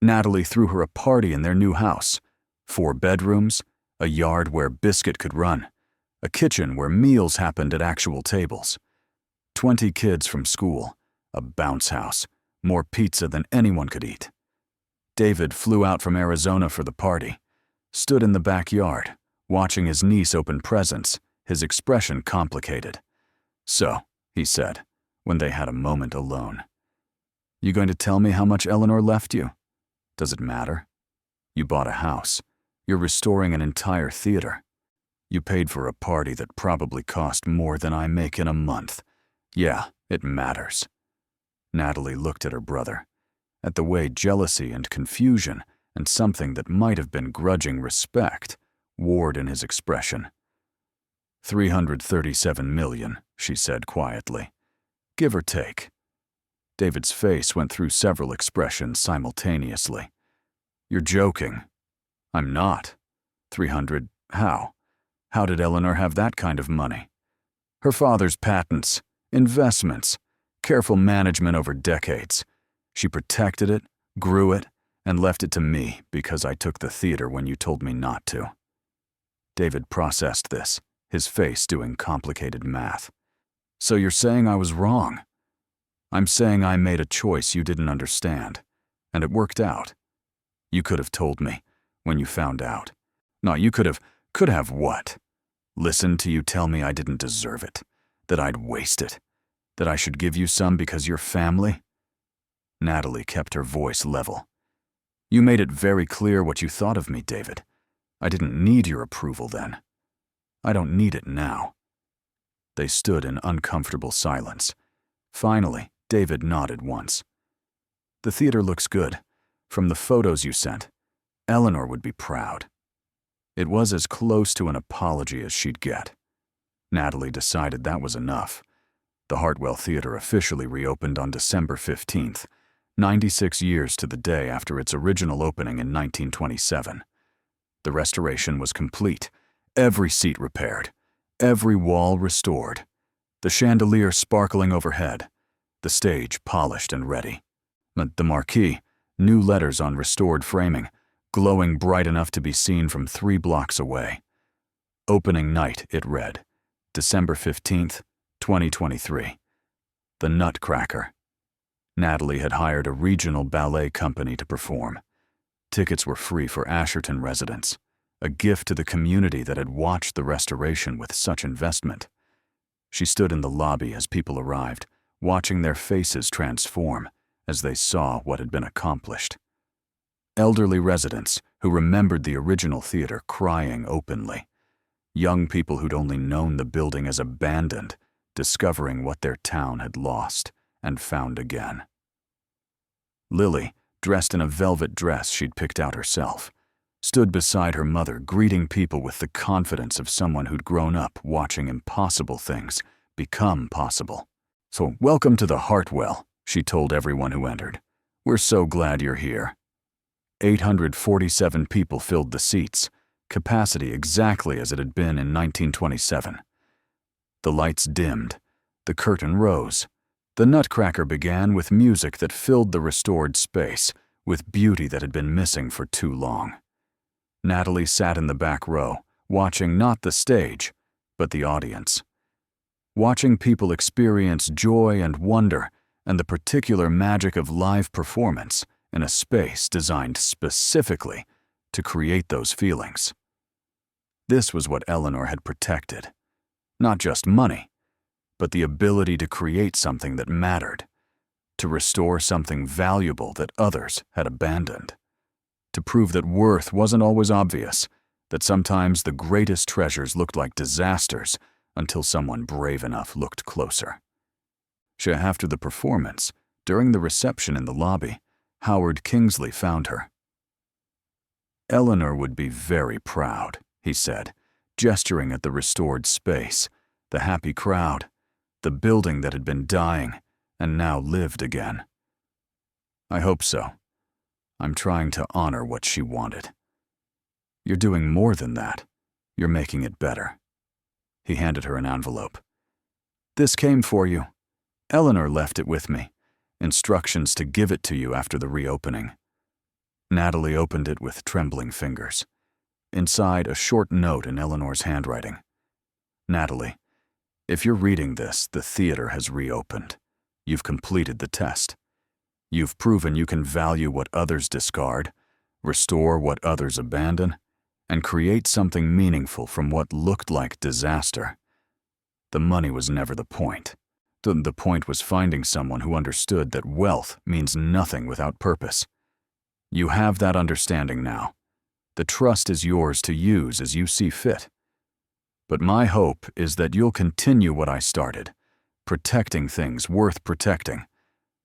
Natalie threw her a party in their new house. 4 bedrooms, a yard where Biscuit could run, a kitchen where meals happened at actual tables. 20 kids from school, a bounce house, more pizza than anyone could eat. David flew out from Arizona for the party, stood in the backyard, watching his niece open presents, his expression complicated. "So," he said, when they had a moment alone, "you going to tell me how much Eleanor left you? Does it matter? You bought a house. You're restoring an entire theater. You paid for a party that probably cost more than I make in a month. Yeah, it matters." Natalie looked at her brother, at the way jealousy and confusion and something that might have been grudging respect warred in his expression. $337 million, she said quietly. "Give or take." David's face went through several expressions simultaneously. "You're joking." "I'm not. 300, how? How did Eleanor have that kind of money?" "Her father's patents, investments, careful management over decades. She protected it, grew it, and left it to me because I took the theater when you told me not to." David processed this, his face doing complicated math. "So you're saying I was wrong?" "I'm saying I made a choice you didn't understand, and it worked out. You could have told me when you found out. No, you could have what? Listened to you tell me I didn't deserve it, that I'd waste it, that I should give you some because you're family?" Natalie kept her voice level. "You made it very clear what you thought of me, David. I didn't need your approval then. I don't need it now." They stood in uncomfortable silence. Finally, David nodded once. "The theater looks good. From the photos you sent, Eleanor would be proud." It was as close to an apology as she'd get. Natalie decided that was enough. The Hartwell Theater officially reopened on December 15th, 96 years to the day after its original opening in 1927. The restoration was complete, every seat repaired, every wall restored, the chandelier sparkling overhead, the stage polished and ready. The marquee, new letters on restored framing, glowing bright enough to be seen from 3 blocks away. Opening night, it read, December 15th, 2023. The Nutcracker. Natalie had hired a regional ballet company to perform. Tickets were free for Asherton residents, a gift to the community that had watched the restoration with such investment. She stood in the lobby as people arrived, watching their faces transform as they saw what had been accomplished. Elderly residents who remembered the original theater crying openly. Young people who'd only known the building as abandoned, discovering what their town had lost and found again. Lily, dressed in a velvet dress she'd picked out herself, stood beside her mother, greeting people with the confidence of someone who'd grown up watching impossible things become possible. "So, welcome to the Hartwell," she told everyone who entered. "We're so glad you're here." 847 people filled the seats, capacity exactly as it had been in 1927. The lights dimmed, the curtain rose. The Nutcracker began with music that filled the restored space, with beauty that had been missing for too long. Natalie sat in the back row, watching not the stage, but the audience. Watching people experience joy and wonder and the particular magic of live performance in a space designed specifically to create those feelings. This was what Eleanor had protected. Not just money, but the ability to create something that mattered, to restore something valuable that others had abandoned, to prove that worth wasn't always obvious, that sometimes the greatest treasures looked like disasters until someone brave enough looked closer. After the performance, during the reception in the lobby, Howard Kingsley found her. "Eleanor would be very proud," he said, gesturing at the restored space, the happy crowd, the building that had been dying and now lived again. "I hope so. I'm trying to honor what she wanted. You're doing more than that. You're making it better." He handed her an envelope. "This came for you. Eleanor left it with me. Instructions to give it to you after the reopening." Natalie opened it with trembling fingers. Inside, a short note in Eleanor's handwriting. "Natalie, if you're reading this, the theater has reopened. You've completed the test. You've proven you can value what others discard, restore what others abandon, and create something meaningful from what looked like disaster. The money was never the point. The point was finding someone who understood that wealth means nothing without purpose. You have that understanding now. The trust is yours to use as you see fit. But my hope is that you'll continue what I started, protecting things worth protecting,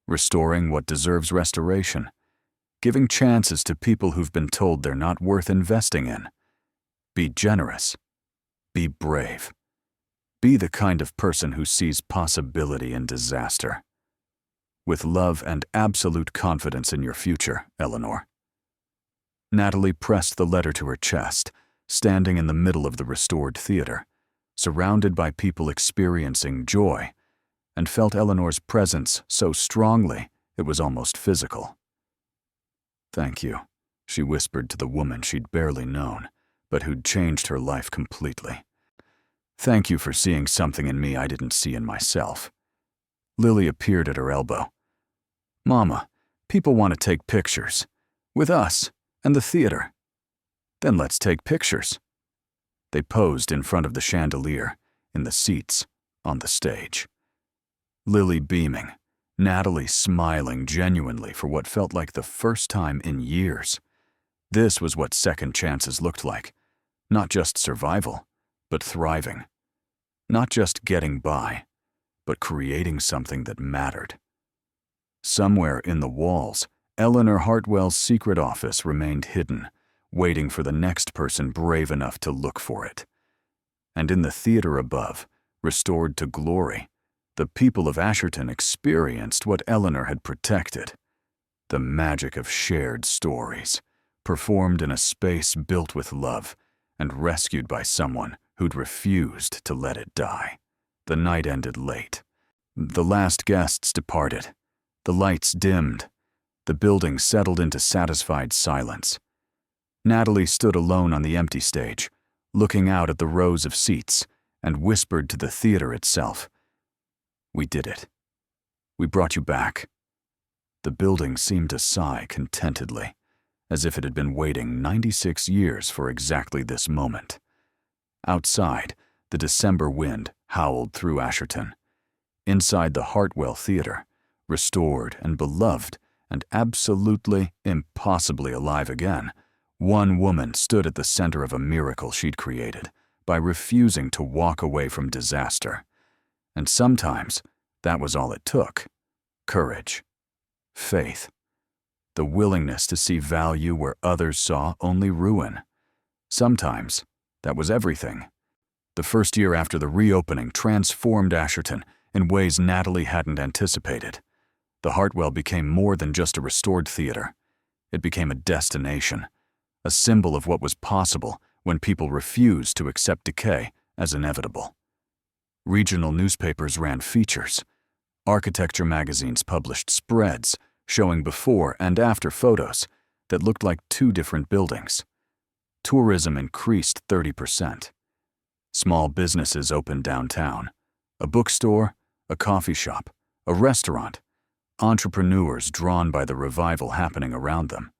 restoring what deserves restoration, giving chances to people who've been told they're not worth investing in. Be generous. Be brave. Be the kind of person who sees possibility in disaster. With love and absolute confidence in your future, Eleanor." Natalie pressed the letter to her chest, standing in the middle of the restored theater, surrounded by people experiencing joy, and felt Eleanor's presence so strongly it was almost physical. "Thank you," she whispered to the woman she'd barely known, but who'd changed her life completely. "Thank you for seeing something in me I didn't see in myself." Lily appeared at her elbow. "Mama, people want to take pictures. With us and the theater." "Then let's take pictures." They posed in front of the chandelier, in the seats, on the stage. Lily beaming, Natalie smiling genuinely for what felt like the first time in years. This was what second chances looked like. Not just survival, but thriving. Not just getting by, but creating something that mattered. Somewhere in the walls, Eleanor Hartwell's secret office remained hidden, waiting for the next person brave enough to look for it. And in the theater above, restored to glory, the people of Asherton experienced what Eleanor had protected. The magic of shared stories, performed in a space built with love and rescued by someone who'd refused to let it die. The night ended late. The last guests departed. The lights dimmed. The building settled into satisfied silence. Natalie stood alone on the empty stage, looking out at the rows of seats, and whispered to the theater itself, "We did it. We brought you back." The building seemed to sigh contentedly, as if it had been waiting 96 years for exactly this moment. Outside, the December wind howled through Asherton. Inside the Hartwell Theater, restored and beloved and absolutely, impossibly alive again, one woman stood at the center of a miracle she'd created, by refusing to walk away from disaster. And sometimes that was all it took. Courage. Faith. The willingness to see value where others saw only ruin. Sometimes that was everything. The first year after the reopening transformed Asherton in ways Natalie hadn't anticipated. The Hartwell became more than just a restored theater. It became a destination, a symbol of what was possible when people refused to accept decay as inevitable. Regional newspapers ran features. Architecture magazines published spreads showing before and after photos that looked like two different buildings. Tourism increased 30%. Small businesses opened downtown. A bookstore, a coffee shop, a restaurant. Entrepreneurs drawn by the revival happening around them.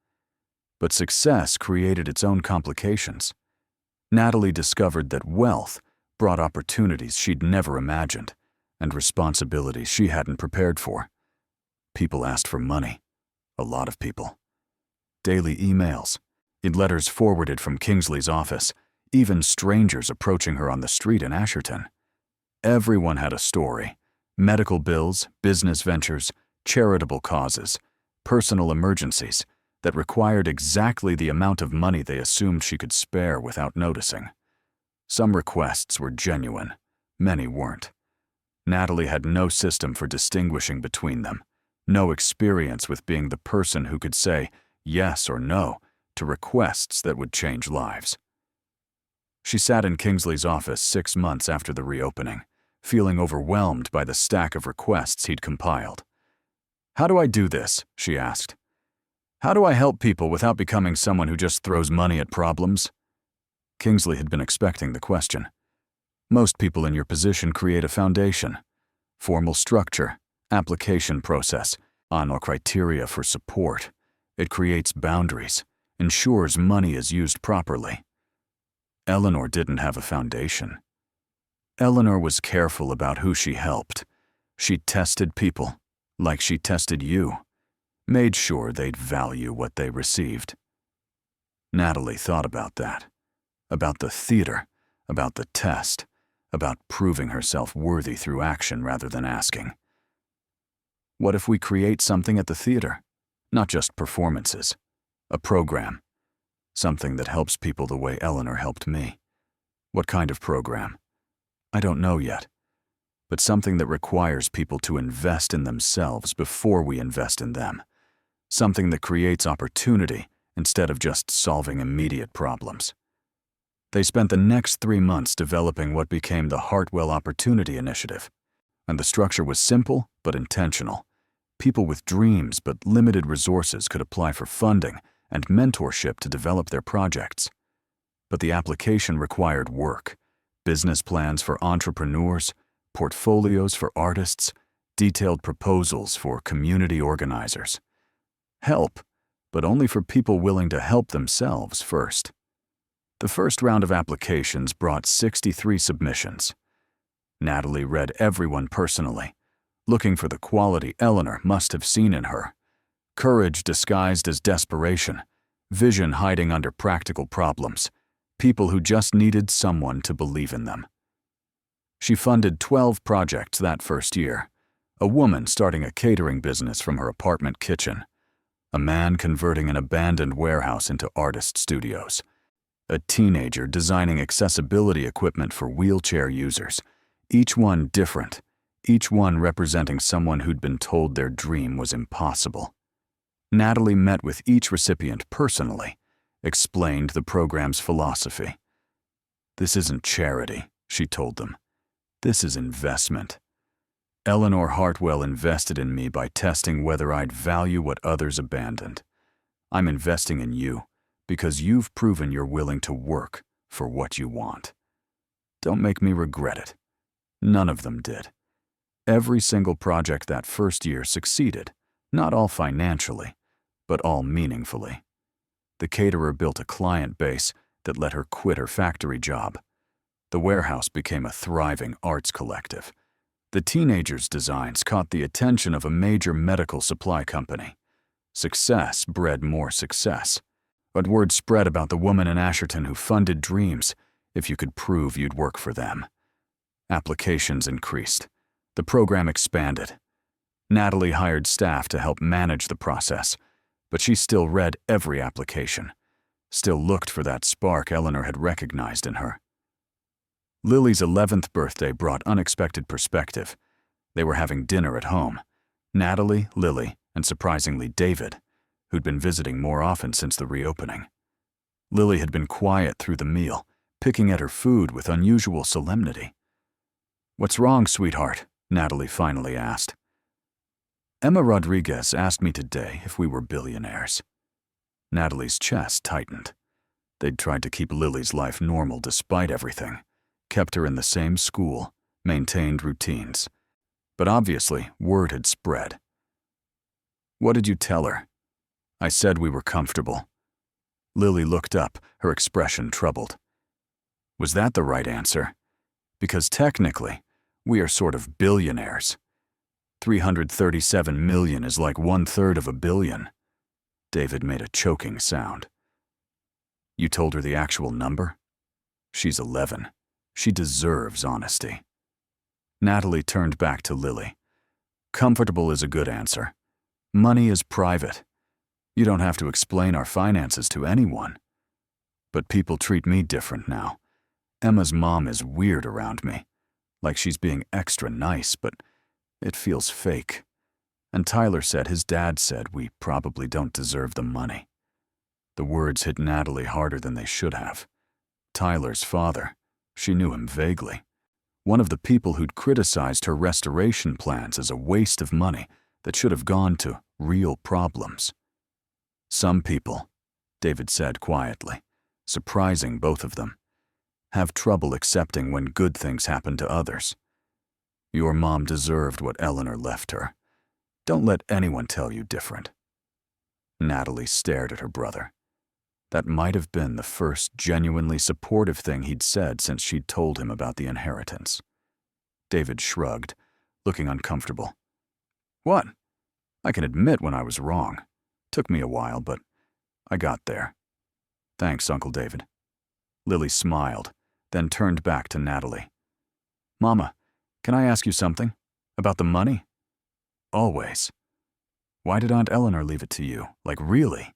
But success created its own complications. Natalie discovered that wealth brought opportunities she'd never imagined and responsibilities she hadn't prepared for. People asked for money. A lot of people. Daily emails, in letters forwarded from Kingsley's office, even strangers approaching her on the street in Asherton. Everyone had a story. Medical bills, business ventures, charitable causes, personal emergencies that required exactly the amount of money they assumed she could spare without noticing. Some requests were genuine, many weren't. Natalie had no system for distinguishing between them, no experience with being the person who could say yes or no to requests that would change lives. She sat in Kingsley's office 6 months after the reopening, feeling overwhelmed by the stack of requests he'd compiled. "How do I do this?" she asked. "How do I help people without becoming someone who just throws money at problems?" Kingsley had been expecting the question. Most people in your position create a foundation, formal structure, application process, or criteria for support. It creates boundaries, ensures money is used properly. Eleanor didn't have a foundation. Eleanor was careful about who she helped. She tested people, like she tested you, made sure they'd value what they received. Natalie thought about that, about the theater, about the test, about proving herself worthy through action rather than asking. What if we create something at the theater? Not just performances, a program, something that helps people the way Eleanor helped me. What kind of program? I don't know yet, but something that requires people to invest in themselves before we invest in them. Something that creates opportunity instead of just solving immediate problems. They spent the next 3 months developing what became the Hartwell Opportunity Initiative. And the structure was simple but intentional. People with dreams but limited resources could apply for funding and mentorship to develop their projects. But the application required work. Business plans for entrepreneurs, portfolios for artists, detailed proposals for community organizers. Help, but only for people willing to help themselves first. The first round of applications brought 63 submissions. Natalie read everyone personally, looking for the quality Eleanor must have seen in her. Courage disguised as desperation, vision hiding under practical problems, people who just needed someone to believe in them. She funded 12 projects that first year. A woman starting a catering business from her apartment kitchen. A man converting an abandoned warehouse into artist studios. A teenager designing accessibility equipment for wheelchair users. Each one different, each one representing someone who'd been told their dream was impossible. Natalie met with each recipient personally, explained the program's philosophy. "This isn't charity," she told them. "This is investment. Eleanor Hartwell invested in me by testing whether I'd value what others abandoned. I'm investing in you because you've proven you're willing to work for what you want. Don't make me regret it." None of them did. Every single project that first year succeeded, not all financially, but all meaningfully. The caterer built a client base that let her quit her factory job. The warehouse became a thriving arts collective. The teenagers' designs caught the attention of a major medical supply company. Success bred more success. But word spread about the woman in Asherton who funded dreams, if you could prove you'd work for them. Applications increased. The program expanded. Natalie hired staff to help manage the process, but she still read every application, still looked for that spark Eleanor had recognized in her. Lily's 11th birthday brought unexpected perspective. They were having dinner at home. Natalie, Lily, and surprisingly David, who'd been visiting more often since the reopening. Lily had been quiet through the meal, picking at her food with unusual solemnity. "What's wrong, sweetheart?" Natalie finally asked. "Emma Rodriguez asked me today if we were billionaires." Natalie's chest tightened. They'd tried to keep Lily's life normal despite everything, kept her in the same school, maintained routines. But obviously, word had spread. "What did you tell her?" "I said we were comfortable." Lily looked up, her expression troubled. Was that the right answer? Because technically, we are sort of billionaires. 337 million is like 1/3 of a billion. David made a choking sound. "You told her the actual number?" "She's 11. She deserves honesty." Natalie turned back to Lily. "Comfortable is a good answer. Money is private. You don't have to explain our finances to anyone. But people treat me different now. Emma's mom is weird around me, like she's being extra nice, but it feels fake. And Tyler said his dad said we probably don't deserve the money." The words hit Natalie harder than they should have. Tyler's father. She knew him vaguely. One of the people who'd criticized her restoration plans as a waste of money that should have gone to real problems. "Some people," David said quietly, surprising both of them, "have trouble accepting when good things happen to others. Your mom deserved what Eleanor left her. Don't let anyone tell you different." Natalie stared at her brother. That might have been the first genuinely supportive thing he'd said since she'd told him about the inheritance. David shrugged, looking uncomfortable. "What? I can admit when I was wrong. Took me a while, but I got there." "Thanks, Uncle David." Lily smiled, then turned back to Natalie. "Mama, can I ask you something? About the money?" "Always." "Why did Aunt Eleanor leave it to you? Like, really?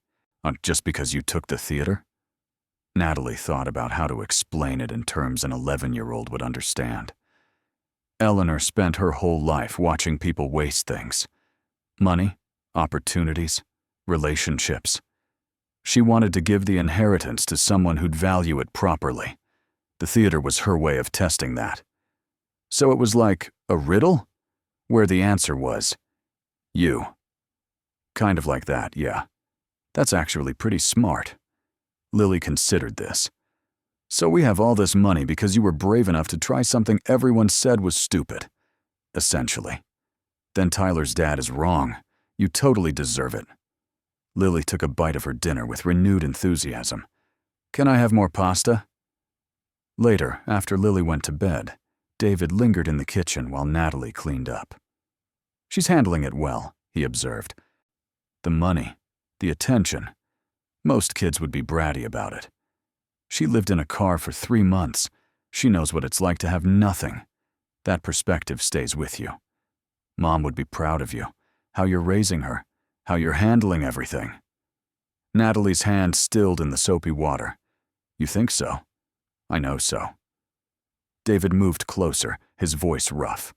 Just because you took the theater?" Natalie thought about how to explain it in terms an 11-year-old would understand. Eleanor spent her whole life watching people waste things. Money, opportunities, relationships. She wanted to give the inheritance to someone who'd value it properly. The theater was her way of testing that. So it was like a riddle, where the answer was, you. Kind of like that, yeah. That's actually pretty smart. Lily considered this. "So we have all this money because you were brave enough to try something everyone said was stupid." "Essentially. Then Tyler's dad is wrong. You totally deserve it." Lily took a bite of her dinner with renewed enthusiasm. "Can I have more pasta?" Later, after Lily went to bed, David lingered in the kitchen while Natalie cleaned up. "She's handling it well," he observed. "The money, the attention. Most kids would be bratty about it. She lived in a car for 3 months. She knows what it's like to have nothing. That perspective stays with you. Mom would be proud of you, how you're raising her, how you're handling everything." Natalie's hand stilled in the soapy water. "You think so?" "I know so." David moved closer, his voice rough.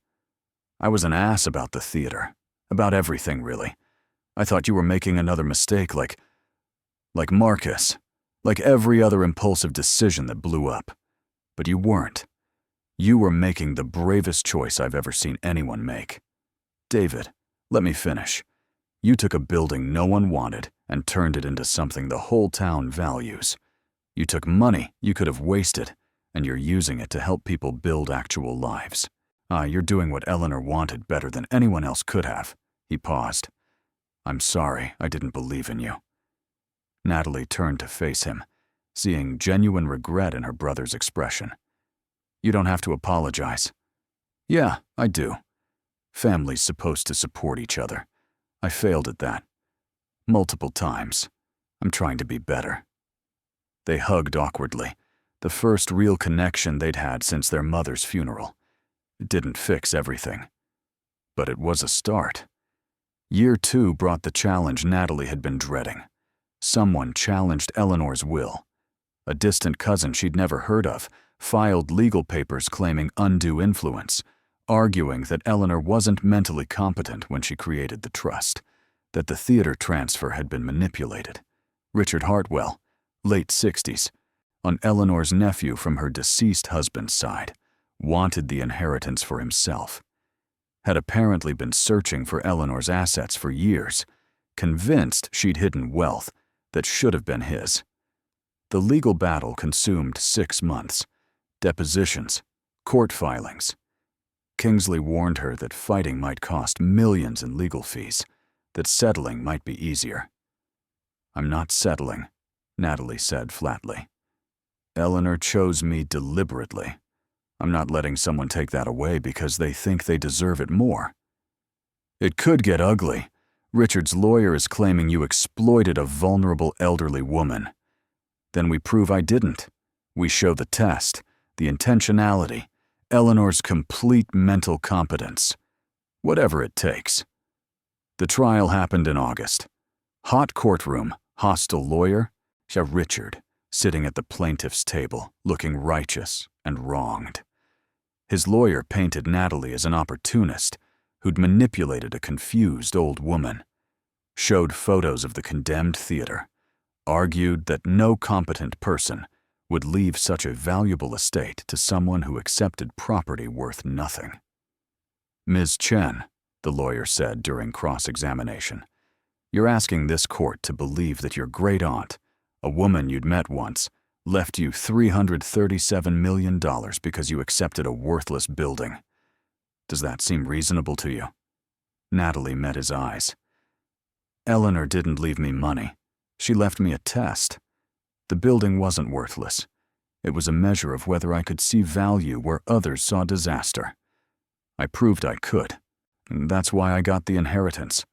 "I was an ass about the theater. About everything, really. I thought you were making another mistake like Marcus. Like every other impulsive decision that blew up. But you weren't. You were making the bravest choice I've ever seen anyone make. David, let me finish. You took a building no one wanted and turned it into something the whole town values. You took money you could have wasted, and you're using it to help people build actual lives. You're doing what Eleanor wanted better than anyone else could have." He paused. "I'm sorry I didn't believe in you." Natalie turned to face him, seeing genuine regret in her brother's expression. "You don't have to apologize." "Yeah, I do. Family's supposed to support each other. I failed at that. Multiple times. I'm trying to be better." They hugged awkwardly, the first real connection they'd had since their mother's funeral. It didn't fix everything, but it was a start. Year 2 brought the challenge Natalie had been dreading. Someone challenged Eleanor's will. A distant cousin she'd never heard of filed legal papers claiming undue influence, arguing that Eleanor wasn't mentally competent when she created the trust, that the theater transfer had been manipulated. Richard Hartwell, late 60s, on Eleanor's nephew from her deceased husband's side, wanted the inheritance for himself. Had apparently been searching for Eleanor's assets for years, convinced she'd hidden wealth that should have been his. The legal battle consumed 6 months. Depositions, court filings. Kingsley warned her that fighting might cost millions in legal fees, that settling might be easier. "I'm not settling," Natalie said flatly. "Eleanor chose me deliberately. I'm not letting someone take that away because they think they deserve it more." "It could get ugly. Richard's lawyer is claiming you exploited a vulnerable elderly woman." "Then we prove I didn't. We show the test, the intentionality, Eleanor's complete mental competence. Whatever it takes." The trial happened in August. Hot courtroom, hostile lawyer, Richard, sitting at the plaintiff's table, looking righteous and wronged. His lawyer painted Natalie as an opportunist who'd manipulated a confused old woman, showed photos of the condemned theater, argued that no competent person would leave such a valuable estate to someone who accepted property worth nothing. "Ms. Chen," the lawyer said during cross-examination, "you're asking this court to believe that your great-aunt, a woman you'd met once, left you $337 million because you accepted a worthless building. Does that seem reasonable to you?" Natalie met his eyes. "Eleanor didn't leave me money. She left me a test. The building wasn't worthless. It was a measure of whether I could see value where others saw disaster. I proved I could. And that's why I got the inheritance.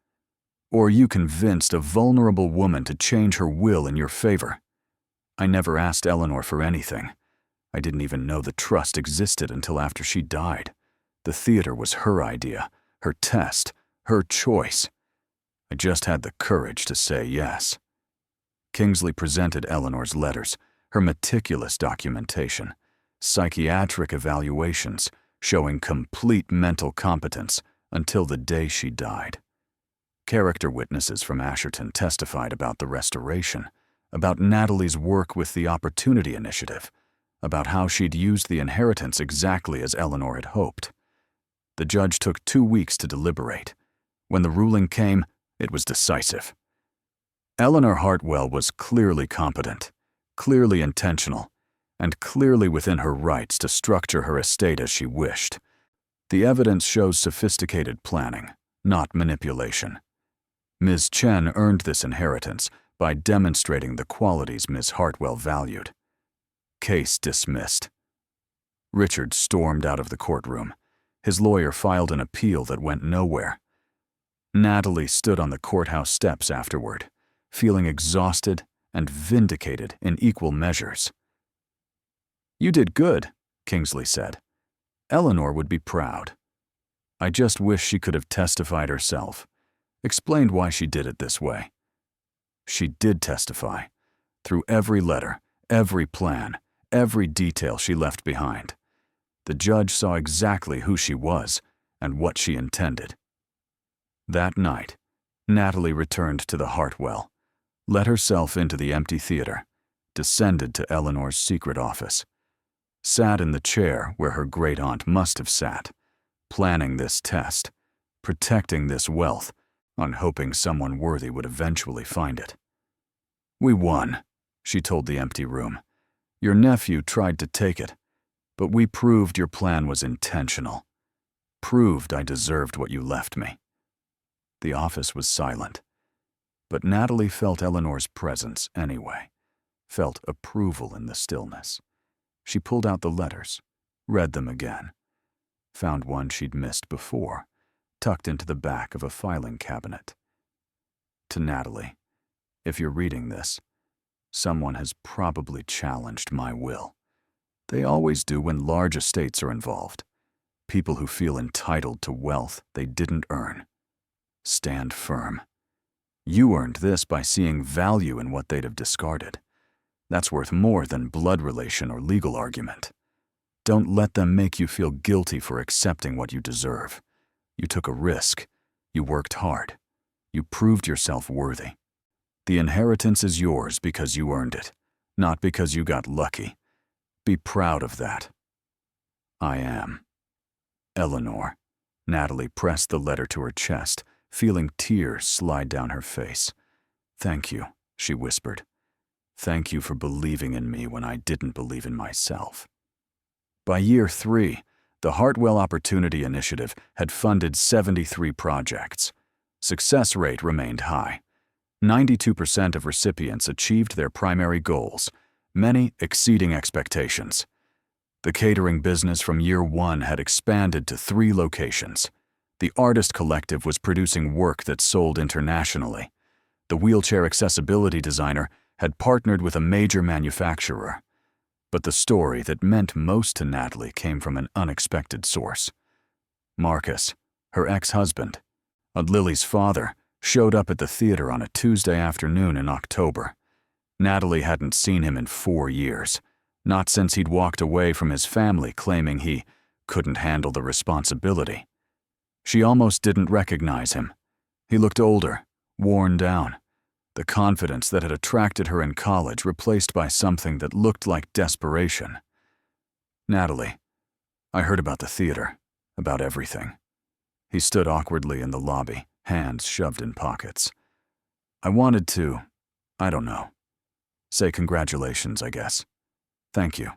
Or you convinced a vulnerable woman to change her will in your favor. I never asked Eleanor for anything. I didn't even know the trust existed until after she died. The theater was her idea, her test, her choice. I just had the courage to say yes." Kingsley presented Eleanor's letters, her meticulous documentation, psychiatric evaluations showing complete mental competence until the day she died. Character witnesses from Asherton testified about the restoration, about Natalie's work with the Opportunity Initiative, about how she'd used the inheritance exactly as Eleanor had hoped. The judge took 2 weeks to deliberate. When the ruling came, it was decisive. Eleanor Hartwell was clearly competent, clearly intentional, and clearly within her rights to structure her estate as she wished. The evidence shows sophisticated planning, not manipulation. Ms. Chen earned this inheritance by demonstrating the qualities Ms. Hartwell valued. Case dismissed. Richard stormed out of the courtroom. His lawyer filed an appeal that went nowhere. Natalie stood on the courthouse steps afterward, feeling exhausted and vindicated in equal measures. "You did good," Kingsley said. "Eleanor would be proud. I just wish she could have testified herself, explained why she did it this way." She did testify, through every letter, every plan, every detail she left behind. The judge saw exactly who she was and what she intended. That night, Natalie returned to the Hartwell, let herself into the empty theater, descended to Eleanor's secret office, sat in the chair where her great-aunt must have sat, planning this test, protecting this wealth, on hoping someone worthy would eventually find it. "We won," she told the empty room. "Your nephew tried to take it, but we proved your plan was intentional. Proved I deserved what you left me." The office was silent, but Natalie felt Eleanor's presence anyway, felt approval in the stillness. She pulled out the letters, read them again, found one she'd missed before, tucked into the back of a filing cabinet. To Natalie, if you're reading this, someone has probably challenged my will. They always do when large estates are involved. People who feel entitled to wealth they didn't earn. Stand firm. You earned this by seeing value in what they'd have discarded. That's worth more than blood relation or legal argument. Don't let them make you feel guilty for accepting what you deserve. You took a risk. You worked hard. You proved yourself worthy. The inheritance is yours because you earned it, not because you got lucky. Be proud of that. I am. Eleanor. Natalie pressed the letter to her chest, feeling tears slide down her face. Thank you, she whispered. Thank you for believing in me when I didn't believe in myself. By year 3, the Hartwell Opportunity Initiative had funded 73 projects. Success rate remained high. 92% of recipients achieved their primary goals, many exceeding expectations. The catering business from year 1 had expanded to 3 locations. The Artist Collective was producing work that sold internationally. The wheelchair accessibility designer had partnered with a major manufacturer. But the story that meant most to Natalie came from an unexpected source. Marcus, her ex-husband, Lily's father, showed up at the theater on a Tuesday afternoon in October. Natalie hadn't seen him in 4 years, not since he'd walked away from his family claiming he couldn't handle the responsibility. She almost didn't recognize him. He looked older, worn down. The confidence that had attracted her in college replaced by something that looked like desperation. Natalie, I heard about the theater, about everything. He stood awkwardly in the lobby, hands shoved in pockets. I wanted to, I don't know, say congratulations, I guess. Thank you.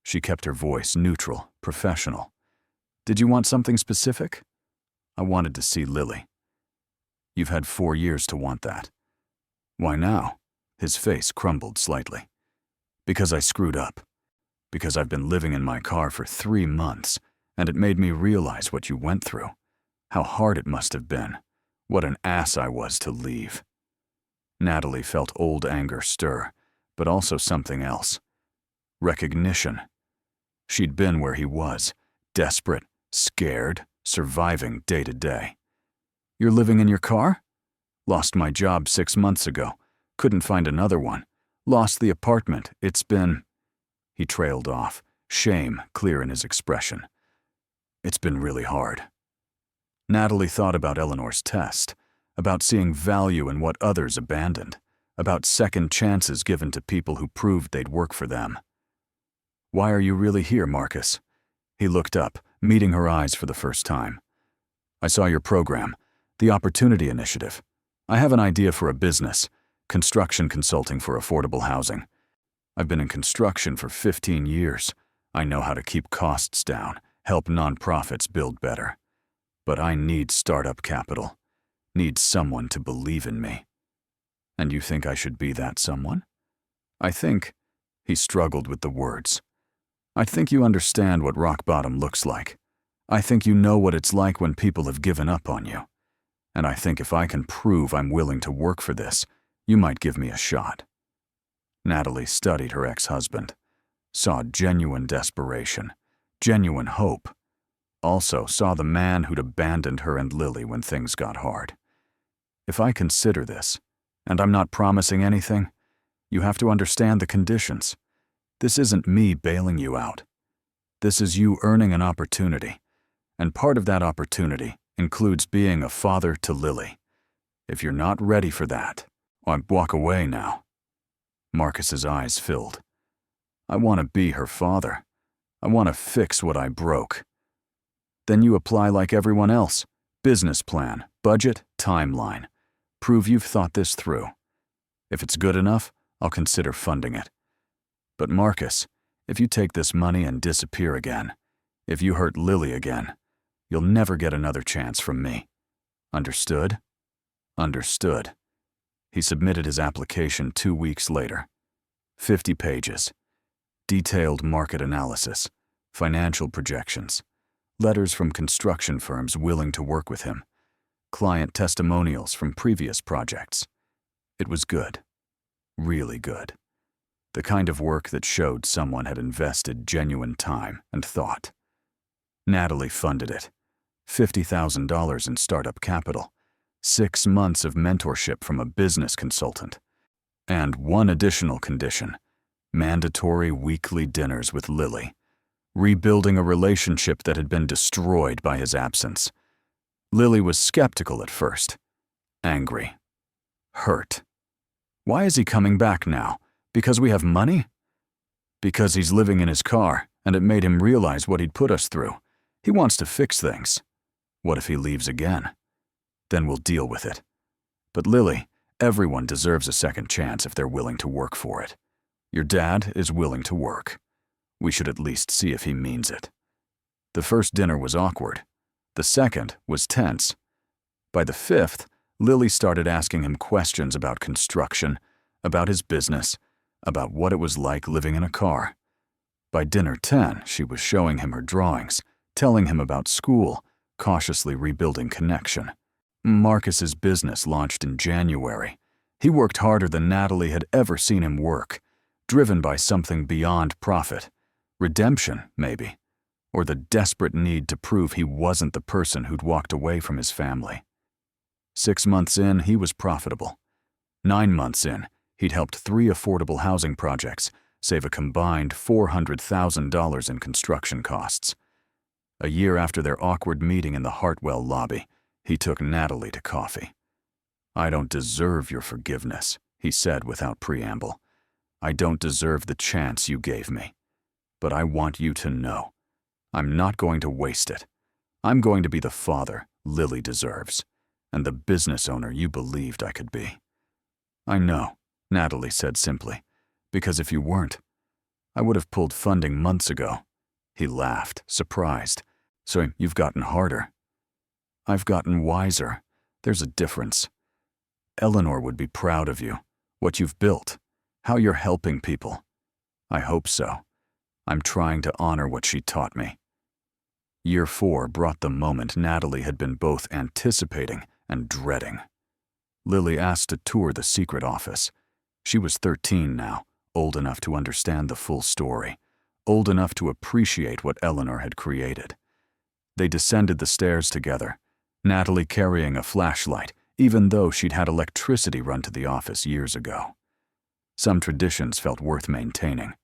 She kept her voice neutral, professional. Did you want something specific? I wanted to see Lily. You've had 4 years to want that. Why now? His face crumbled slightly. Because I screwed up. Because I've been living in my car for 3 months, and it made me realize what you went through. How hard it must have been. What an ass I was to leave. Natalie felt old anger stir, but also something else. Recognition. She'd been where he was, desperate, scared, surviving day to day. You're living in your car? Lost my job 6 months ago. Couldn't find another one. Lost the apartment. It's been... He trailed off, shame clear in his expression. It's been really hard. Natalie thought about Eleanor's test, about seeing value in what others abandoned, about second chances given to people who proved they'd work for them. Why are you really here, Marcus? He looked up, meeting her eyes for the first time. I saw your program, the Opportunity Initiative. I have an idea for a business, construction consulting for affordable housing. I've been in construction for 15 years. I know how to keep costs down, help nonprofits build better. But I need startup capital, need someone to believe in me. And you think I should be that someone? I think, he struggled with the words. I think you understand what rock bottom looks like. I think you know what it's like when people have given up on you. And I think if I can prove I'm willing to work for this, you might give me a shot. Natalie studied her ex-husband, saw genuine desperation, genuine hope. Also saw the man who'd abandoned her and Lily when things got hard. If I consider this, and I'm not promising anything, you have to understand the conditions. This isn't me bailing you out. This is you earning an opportunity, and part of that opportunity includes being a father to Lily. If you're not ready for that, I'd walk away now. Marcus's eyes filled. I want to be her father. I want to fix what I broke. Then you apply like everyone else. Business plan, budget, timeline. Prove you've thought this through. If it's good enough, I'll consider funding it. But Marcus, if you take this money and disappear again, if you hurt Lily again, you'll never get another chance from me. Understood? Understood. He submitted his application 2 weeks later. 50 pages. Detailed market analysis, financial projections, letters from construction firms willing to work with him, client testimonials from previous projects. It was good. Really good. The kind of work that showed someone had invested genuine time and thought. Natalie funded it. $50,000 in startup capital, 6 months of mentorship from a business consultant, and one additional condition: mandatory weekly dinners with Lily, rebuilding a relationship that had been destroyed by his absence. Lily was skeptical at first, angry, hurt. Why is he coming back now? Because we have money? Because he's living in his car, and it made him realize what he'd put us through. He wants to fix things. What if he leaves again? Then we'll deal with it. But Lily, everyone deserves a second chance if they're willing to work for it. Your dad is willing to work. We should at least see if he means it. The first dinner was awkward. The second was tense. By the fifth, Lily started asking him questions about construction, about his business, about what it was like living in a car. By dinner 10, she was showing him her drawings, telling him about school, cautiously rebuilding connection. Marcus's business launched in January. He worked harder than Natalie had ever seen him work, driven by something beyond profit. Redemption, maybe, or the desperate need to prove he wasn't the person who'd walked away from his family. 6 months in, he was profitable. 9 months in, he'd helped 3 affordable housing projects save a combined $400,000 in construction costs. A year after their awkward meeting in the Hartwell lobby, he took Natalie to coffee. "I don't deserve your forgiveness," he said without preamble. "I don't deserve the chance you gave me. But I want you to know, I'm not going to waste it. I'm going to be the father Lily deserves, and the business owner you believed I could be." "I know," Natalie said simply, "because if you weren't, I would have pulled funding months ago." He laughed, surprised. "So you've gotten harder." "I've gotten wiser. There's a difference. Eleanor would be proud of you, what you've built, how you're helping people. I hope so. I'm trying to honor what she taught me." Year 4 brought the moment Natalie had been both anticipating and dreading. Lily asked to tour the secret office. She was 13 now, old enough to understand the full story, old enough to appreciate what Eleanor had created. They descended the stairs together, Natalie carrying a flashlight, even though she'd had electricity run to the office years ago. Some traditions felt worth maintaining.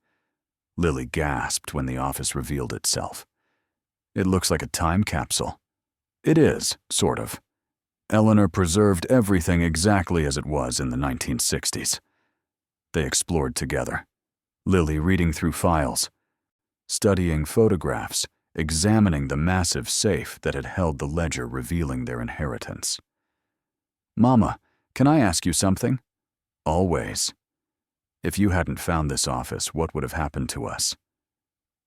Lily gasped when the office revealed itself. "It looks like a time capsule." "It is, sort of. Eleanor preserved everything exactly as it was in the 1960s. They explored together, Lily reading through files, studying photographs, examining the massive safe that had held the ledger revealing their inheritance. "Mama, can I ask you something?" "Always." "If you hadn't found this office, what would have happened to us?"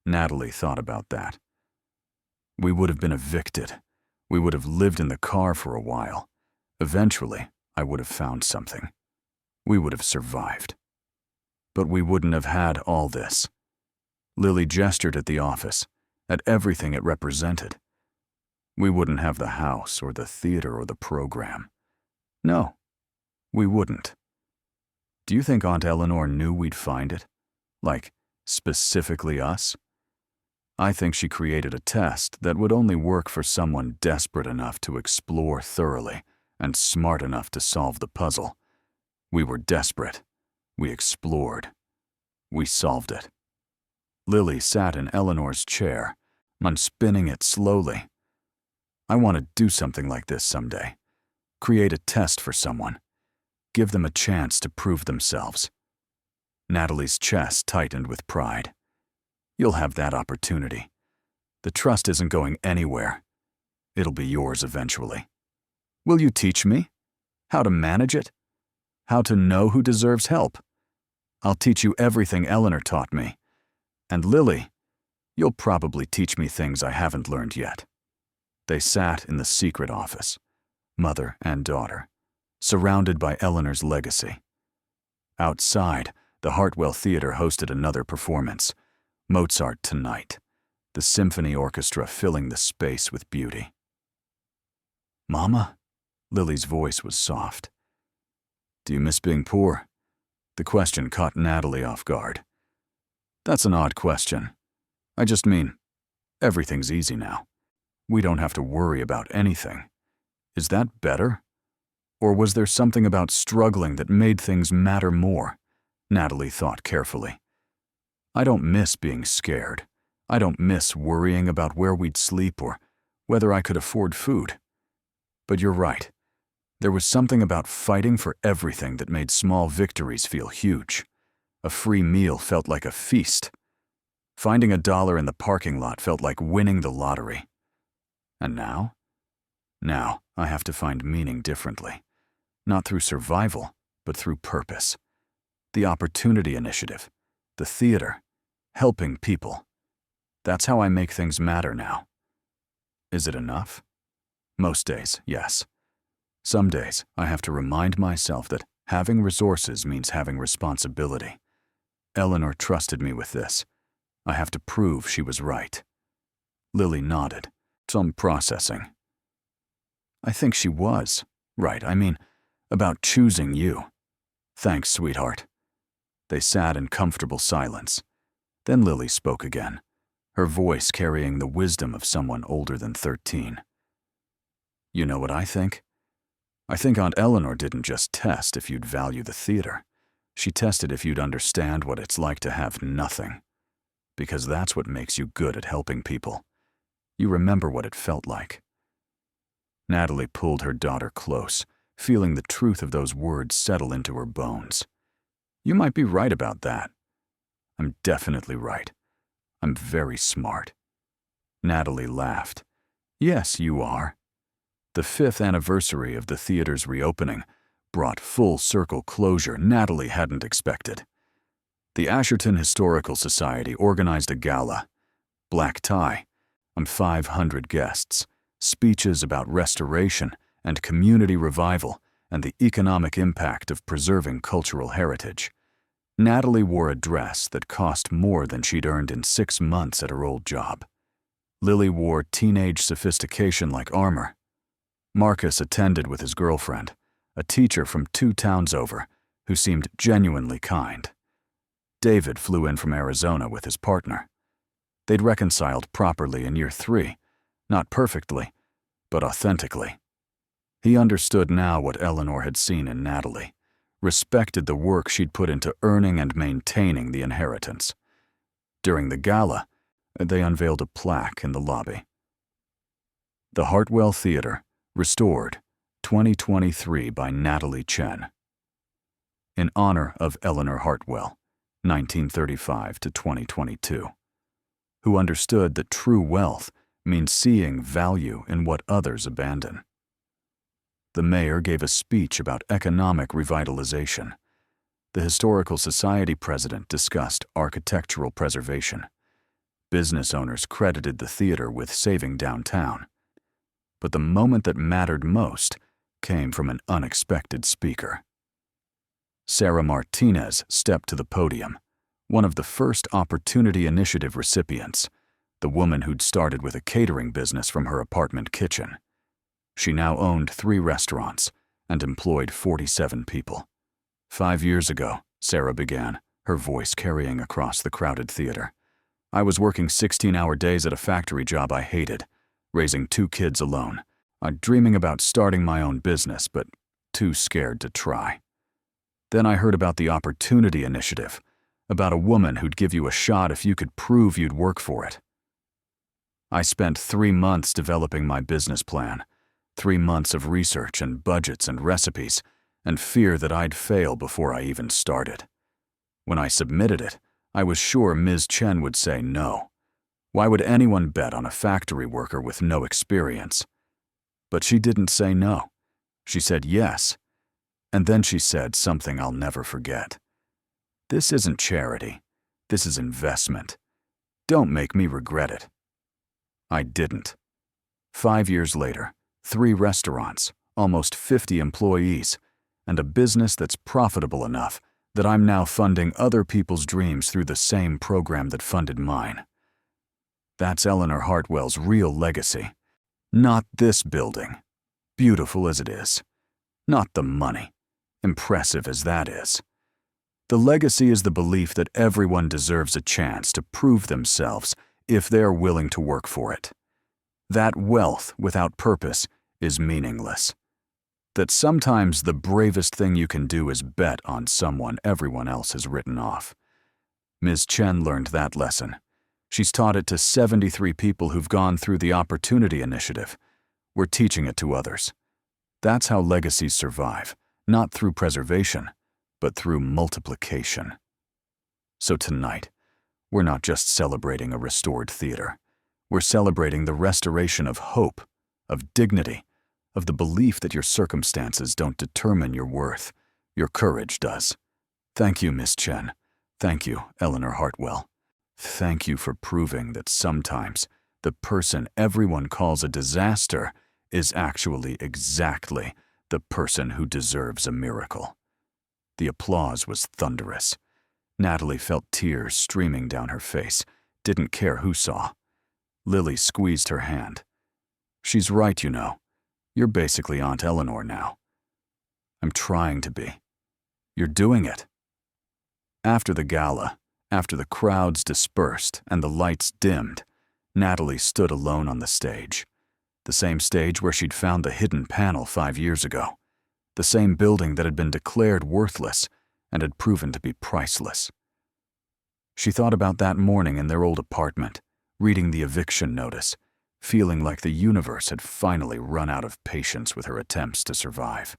Natalie thought about that. "We would have been evicted. We would have lived in the car for a while. Eventually, I would have found something. We would have survived. But we wouldn't have had all this." Lily gestured at the office, at everything it represented. "We wouldn't have the house or the theater or the program. No, we wouldn't." "Do you think Aunt Eleanor knew we'd find it? Like, specifically us?" "I think she created a test that would only work for someone desperate enough to explore thoroughly and smart enough to solve the puzzle. We were desperate. We explored. We solved it." Lily sat in Eleanor's chair, unspinning it slowly. "I want to do something like this someday. Create a test for someone. Give them a chance to prove themselves." Natalie's chest tightened with pride. "You'll have that opportunity. The trust isn't going anywhere. It'll be yours eventually. Will you teach me? How to manage it? How to know who deserves help? I'll teach you everything Eleanor taught me. And Lily, you'll probably teach me things I haven't learned yet." They sat in the secret office, mother and daughter, surrounded by Eleanor's legacy. Outside, the Hartwell Theater hosted another performance, Mozart Tonight, the symphony orchestra filling the space with beauty. "Mama?" Lily's voice was soft. "Do you miss being poor? The question caught Natalie off guard. That's an odd question. I just mean, everything's easy now. We don't have to worry about anything. Is that better? Or was there something about struggling that made things matter more? Natalie thought carefully. I don't miss being scared. I don't miss worrying about where we'd sleep or whether I could afford food. But you're right. There was something about fighting for everything that made small victories feel huge. A free meal felt like a feast. Finding $1 in the parking lot felt like winning the lottery. And now? Now, I have to find meaning differently. Not through survival, but through purpose. The Opportunity Initiative, the theater, helping people. That's how I make things matter now. Is it enough? Most days, yes. Some days, I have to remind myself that having resources means having responsibility. Eleanor trusted me with this. I have to prove she was right. Lily nodded. Some processing. I think she was right. I mean, about choosing you. Thanks, sweetheart. They sat in comfortable silence. Then Lily spoke again, her voice carrying the wisdom of someone older than 13. You know what I think? I think Aunt Eleanor didn't just test if you'd value the theater. She tested if you'd understand what it's like to have nothing. Because that's what makes you good at helping people. You remember what it felt like. Natalie pulled her daughter close, feeling the truth of those words settle into her bones. You might be right about that. I'm definitely right. I'm very smart. Natalie laughed. Yes, you are. The 5th anniversary of the theater's reopening brought full-circle closure Natalie hadn't expected. The Asherton Historical Society organized a gala. Black tie, 500 guests, speeches about restoration and community revival and the economic impact of preserving cultural heritage. Natalie wore a dress that cost more than she'd earned in 6 months at her old job. Lily wore teenage sophistication like armor. Marcus attended with his girlfriend, a teacher from 2 towns over, who seemed genuinely kind. David flew in from Arizona with his partner. They'd reconciled properly in year 3, not perfectly, but authentically. He understood now what Eleanor had seen in Natalie, respected the work she'd put into earning and maintaining the inheritance. During the gala, they unveiled a plaque in the lobby. The Hartwell Theater, restored, 2023 by Natalie Chen. In honor of Eleanor Hartwell, 1935 to 2022, who understood that true wealth means seeing value in what others abandon. The mayor gave a speech about economic revitalization. The Historical Society president discussed architectural preservation. Business owners credited the theater with saving downtown. But the moment that mattered most came from an unexpected speaker. Sarah Martinez stepped to the podium, one of the first Opportunity Initiative recipients, the woman who'd started with a catering business from her apartment kitchen. She now owned 3 restaurants and employed 47 people. 5 years ago, Sarah began, her voice carrying across the crowded theater. I was working 16-hour days at a factory job I hated, raising 2 kids alone. I'm dreaming about starting my own business, but too scared to try. Then I heard about the Opportunity Initiative, about a woman who'd give you a shot if you could prove you'd work for it. I spent 3 months developing my business plan, 3 months of research and budgets and recipes, and fear that I'd fail before I even started. When I submitted it, I was sure Ms. Chen would say no. Why would anyone bet on a factory worker with no experience? But she didn't say no. She said yes. And then she said something I'll never forget. This isn't charity. This is investment. Don't make me regret it. I didn't. 5 years later, 3 restaurants, almost 50 employees, and a business that's profitable enough that I'm now funding other people's dreams through the same program that funded mine. That's Eleanor Hartwell's real legacy. Not this building, beautiful as it is. Not the money, impressive as that is. The legacy is the belief that everyone deserves a chance to prove themselves if they are willing to work for it. That wealth without purpose is meaningless. That sometimes the bravest thing you can do is bet on someone everyone else has written off. Ms. Chen learned that lesson. She's taught it to 73 people who've gone through the Opportunity Initiative. We're teaching it to others. That's how legacies survive, not through preservation, but through multiplication. So tonight, we're not just celebrating a restored theater. We're celebrating the restoration of hope, of dignity, of the belief that your circumstances don't determine your worth. Your courage does. Thank you, Miss Chen. Thank you, Eleanor Hartwell. Thank you for proving that sometimes the person everyone calls a disaster is actually exactly the person who deserves a miracle. The applause was thunderous. Natalie felt tears streaming down her face, didn't care who saw. Lily squeezed her hand. She's right, you know. You're basically Aunt Eleanor now. I'm trying to be. You're doing it. After the gala, after the crowds dispersed and the lights dimmed, Natalie stood alone on the stage. The same stage where she'd found the hidden panel 5 years ago. The same building that had been declared worthless and had proven to be priceless. She thought about that morning in their old apartment, reading the eviction notice, feeling like the universe had finally run out of patience with her attempts to survive.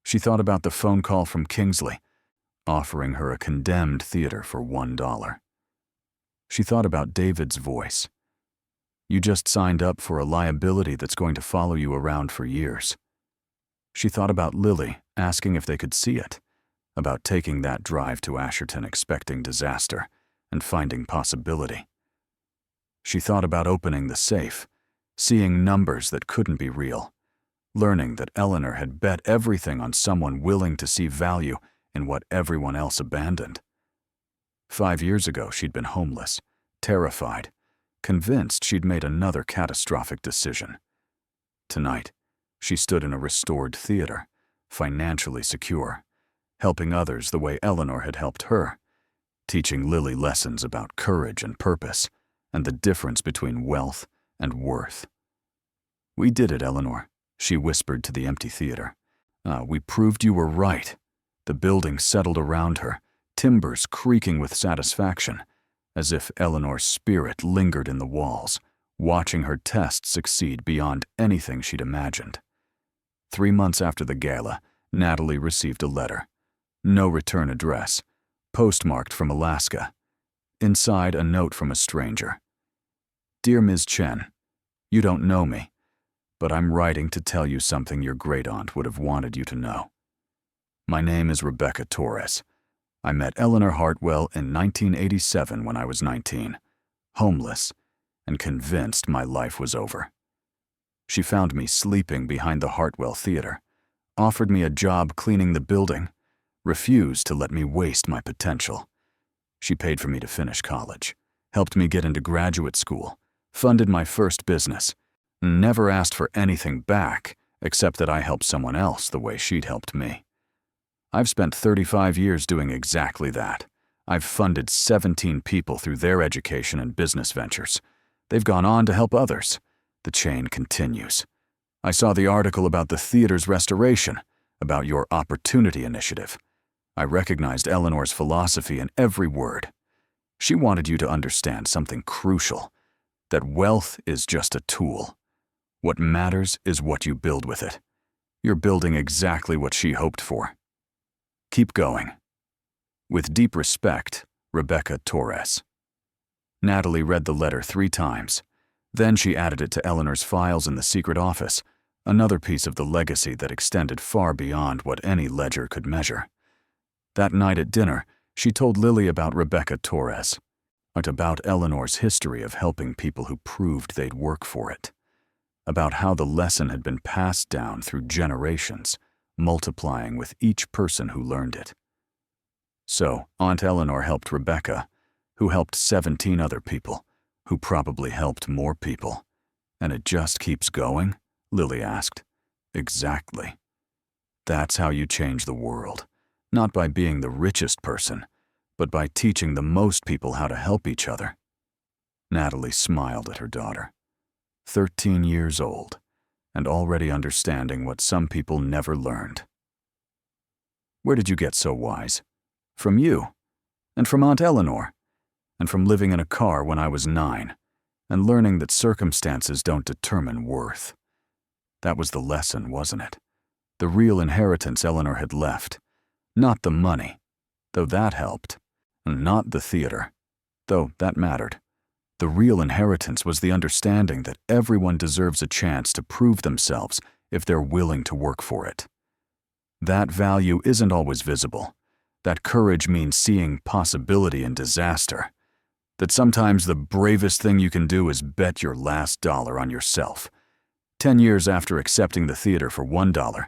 She thought about the phone call from Kingsley, offering her a condemned theater for $1. She thought about David's voice. You just signed up for a liability that's going to follow you around for years. She thought about Lily asking if they could see it, about taking that drive to Asherton expecting disaster and finding possibility. She thought about opening the safe, seeing numbers that couldn't be real, learning that Eleanor had bet everything on someone willing to see value in what everyone else abandoned. 5 years ago, she'd been homeless, terrified, convinced she'd made another catastrophic decision. Tonight, she stood in a restored theater, financially secure, helping others the way Eleanor had helped her, teaching Lily lessons about courage and purpose, and the difference between wealth and worth. We did it, Eleanor, she whispered to the empty theater. We proved you were right. The building settled around her, timbers creaking with satisfaction, as if Eleanor's spirit lingered in the walls, watching her test succeed beyond anything she'd imagined. 3 months after the gala, Natalie received a letter. No return address, postmarked from Alaska. Inside, a note from a stranger. Dear Ms. Chen, you don't know me, but I'm writing to tell you something your great-aunt would have wanted you to know. My name is Rebecca Torres. I met Eleanor Hartwell in 1987 when I was 19, homeless, and convinced my life was over. She found me sleeping behind the Hartwell Theater, offered me a job cleaning the building, refused to let me waste my potential. She paid for me to finish college, helped me get into graduate school, funded my first business, never asked for anything back except that I helped someone else the way she'd helped me. I've spent 35 years doing exactly that. I've funded 17 people through their education and business ventures. They've gone on to help others. The chain continues. I saw the article about the theater's restoration, about your Opportunity Initiative. I recognized Eleanor's philosophy in every word. She wanted you to understand something crucial, that wealth is just a tool. What matters is what you build with it. You're building exactly what she hoped for. Keep going. With deep respect, Rebecca Torres. Natalie read the letter 3 times. Then she added it to Eleanor's files in the secret office, another piece of the legacy that extended far beyond what any ledger could measure. That night at dinner, she told Lily about Rebecca Torres, about Eleanor's history of helping people who proved they'd work for it, about how the lesson had been passed down through generations, multiplying with each person who learned it. So, Aunt Eleanor helped Rebecca, who helped 17 other people, who probably helped more people. And it just keeps going? Lily asked. Exactly. That's how you change the world. Not by being the richest person, but by teaching the most people how to help each other. Natalie smiled at her daughter, 13 years old, and already understanding what some people never learned. Where did you get so wise? From you, and from Aunt Eleanor, and from living in a car when I was 9, and learning that circumstances don't determine worth. That was the lesson, wasn't it? The real inheritance Eleanor had left. Not the money, though that helped, and not the theater, though that mattered. The real inheritance was the understanding that everyone deserves a chance to prove themselves if they're willing to work for it. That value isn't always visible. That courage means seeing possibility in disaster. That sometimes the bravest thing you can do is bet your last dollar on yourself. 10 years after accepting the theater for $1,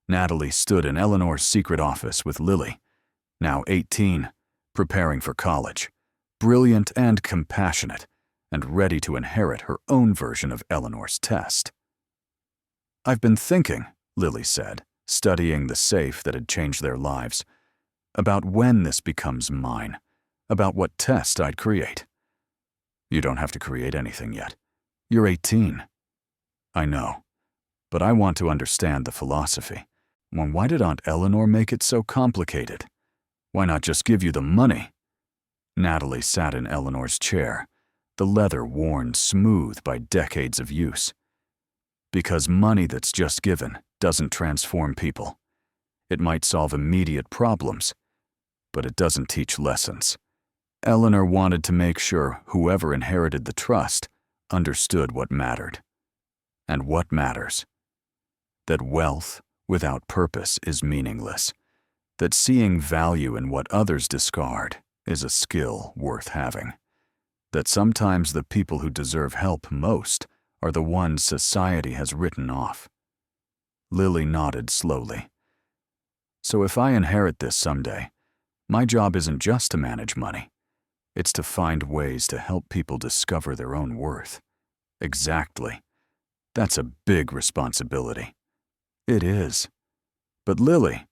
Natalie stood in Eleanor's secret office with Lily, now 18, preparing for college, brilliant and compassionate, and ready to inherit her own version of Eleanor's test. "I've been thinking," Lily said, studying the safe that had changed their lives, "about when this becomes mine, about what test I'd create." "You don't have to create anything yet. You're 18. "I know, but I want to understand the philosophy. Well, why did Aunt Eleanor make it so complicated? Why not just give you the money?" Natalie sat in Eleanor's chair, the leather worn smooth by decades of use. "Because money that's just given doesn't transform people. It might solve immediate problems, but it doesn't teach lessons. Eleanor wanted to make sure whoever inherited the trust understood what mattered. And what matters? That wealth without purpose is meaningless. That seeing value in what others discard is a skill worth having. That sometimes the people who deserve help most are the ones society has written off." Lily nodded slowly. "So if I inherit this someday, my job isn't just to manage money. It's to find ways to help people discover their own worth." "Exactly. That's a big responsibility." "It is. But Lily,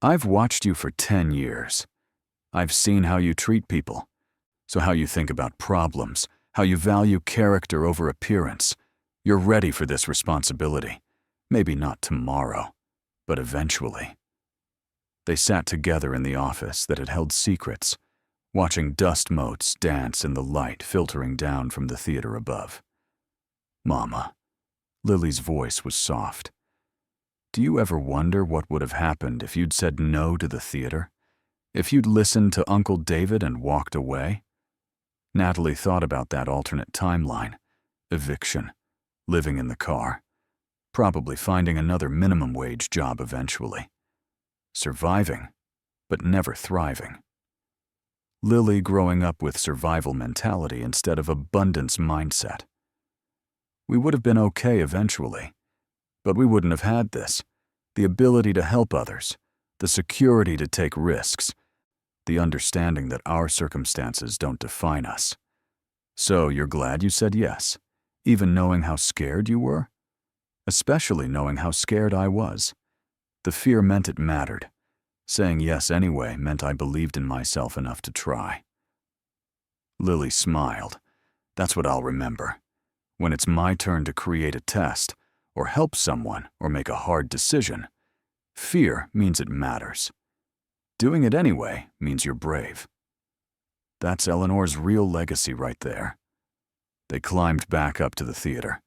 I've watched you for 10 years. I've seen how you treat people. So how you think about problems, how you value character over appearance. You're ready for this responsibility. Maybe not tomorrow, but eventually." They sat together in the office that had held secrets, watching dust motes dance in the light filtering down from the theater above. "Mama," Lily's voice was soft, "do you ever wonder what would have happened if you'd said no to the theater? If you'd listened to Uncle David and walked away?" Natalie thought about that alternate timeline. Eviction, living in the car, probably finding another minimum wage job eventually. Surviving, but never thriving. Lily growing up with survival mentality instead of abundance mindset. "We would have been okay eventually, but we wouldn't have had this. The ability to help others, the security to take risks, the understanding that our circumstances don't define us. So you're glad you said yes, even knowing how scared you were?" "Especially knowing how scared I was. The fear meant it mattered. Saying yes anyway meant I believed in myself enough to try." Lily smiled. "That's what I'll remember. When it's my turn to create a test, or help someone, or make a hard decision, fear means it matters. Doing it anyway means you're brave." That's Eleanor's real legacy right there. They climbed back up to the theater.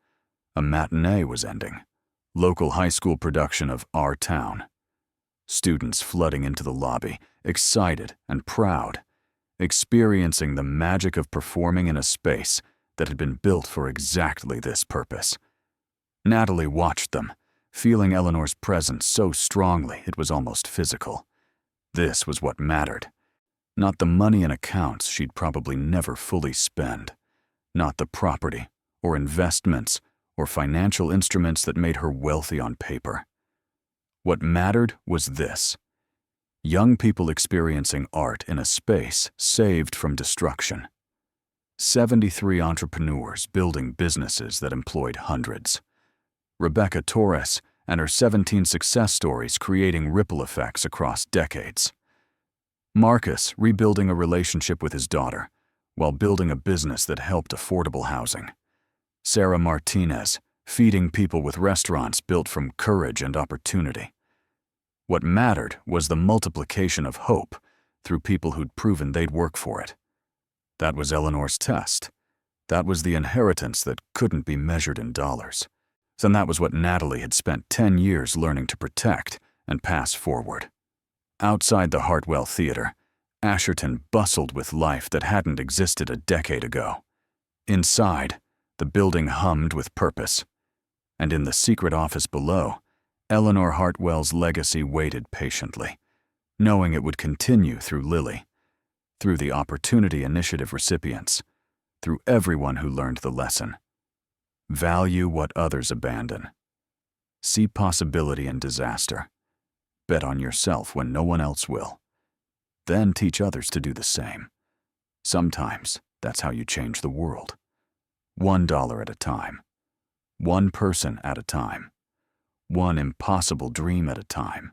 A matinee was ending. Local high school production of Our Town. Students flooding into the lobby, excited and proud, experiencing the magic of performing in a space that had been built for exactly this purpose. Natalie watched them, feeling Eleanor's presence so strongly it was almost physical. This was what mattered. Not the money in accounts she'd probably never fully spend. Not the property, or investments, or financial instruments that made her wealthy on paper. What mattered was this: young people experiencing art in a space saved from destruction. 73 entrepreneurs building businesses that employed hundreds. Rebecca Torres and her 17 success stories creating ripple effects across decades. Marcus rebuilding a relationship with his daughter while building a business that helped affordable housing. Sarah Martinez feeding people with restaurants built from courage and opportunity. What mattered was the multiplication of hope through people who'd proven they'd work for it. That was Eleanor's test. That was the inheritance that couldn't be measured in dollars. And that was what Natalie had spent 10 years learning to protect and pass forward. Outside the Hartwell Theater, Asherton bustled with life that hadn't existed a decade ago. Inside, the building hummed with purpose. And in the secret office below, Eleanor Hartwell's legacy waited patiently, knowing it would continue through Lily, through the Opportunity Initiative recipients, through everyone who learned the lesson. Value what others abandon. See possibility in disaster. Bet on yourself when no one else will. Then teach others to do the same. Sometimes that's how you change the world. $1 at a time. One person at a time. One impossible dream at a time.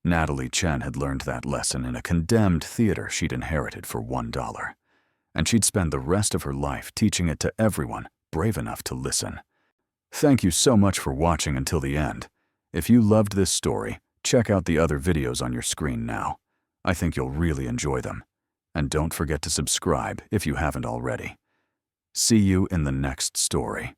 Natalie Chen had learned that lesson in a condemned theater she'd inherited for $1. And she'd spend the rest of her life teaching it to everyone brave enough to listen. Thank you so much for watching until the end. If you loved this story, check out the other videos on your screen now. I think you'll really enjoy them. And don't forget to subscribe if you haven't already. See you in the next story.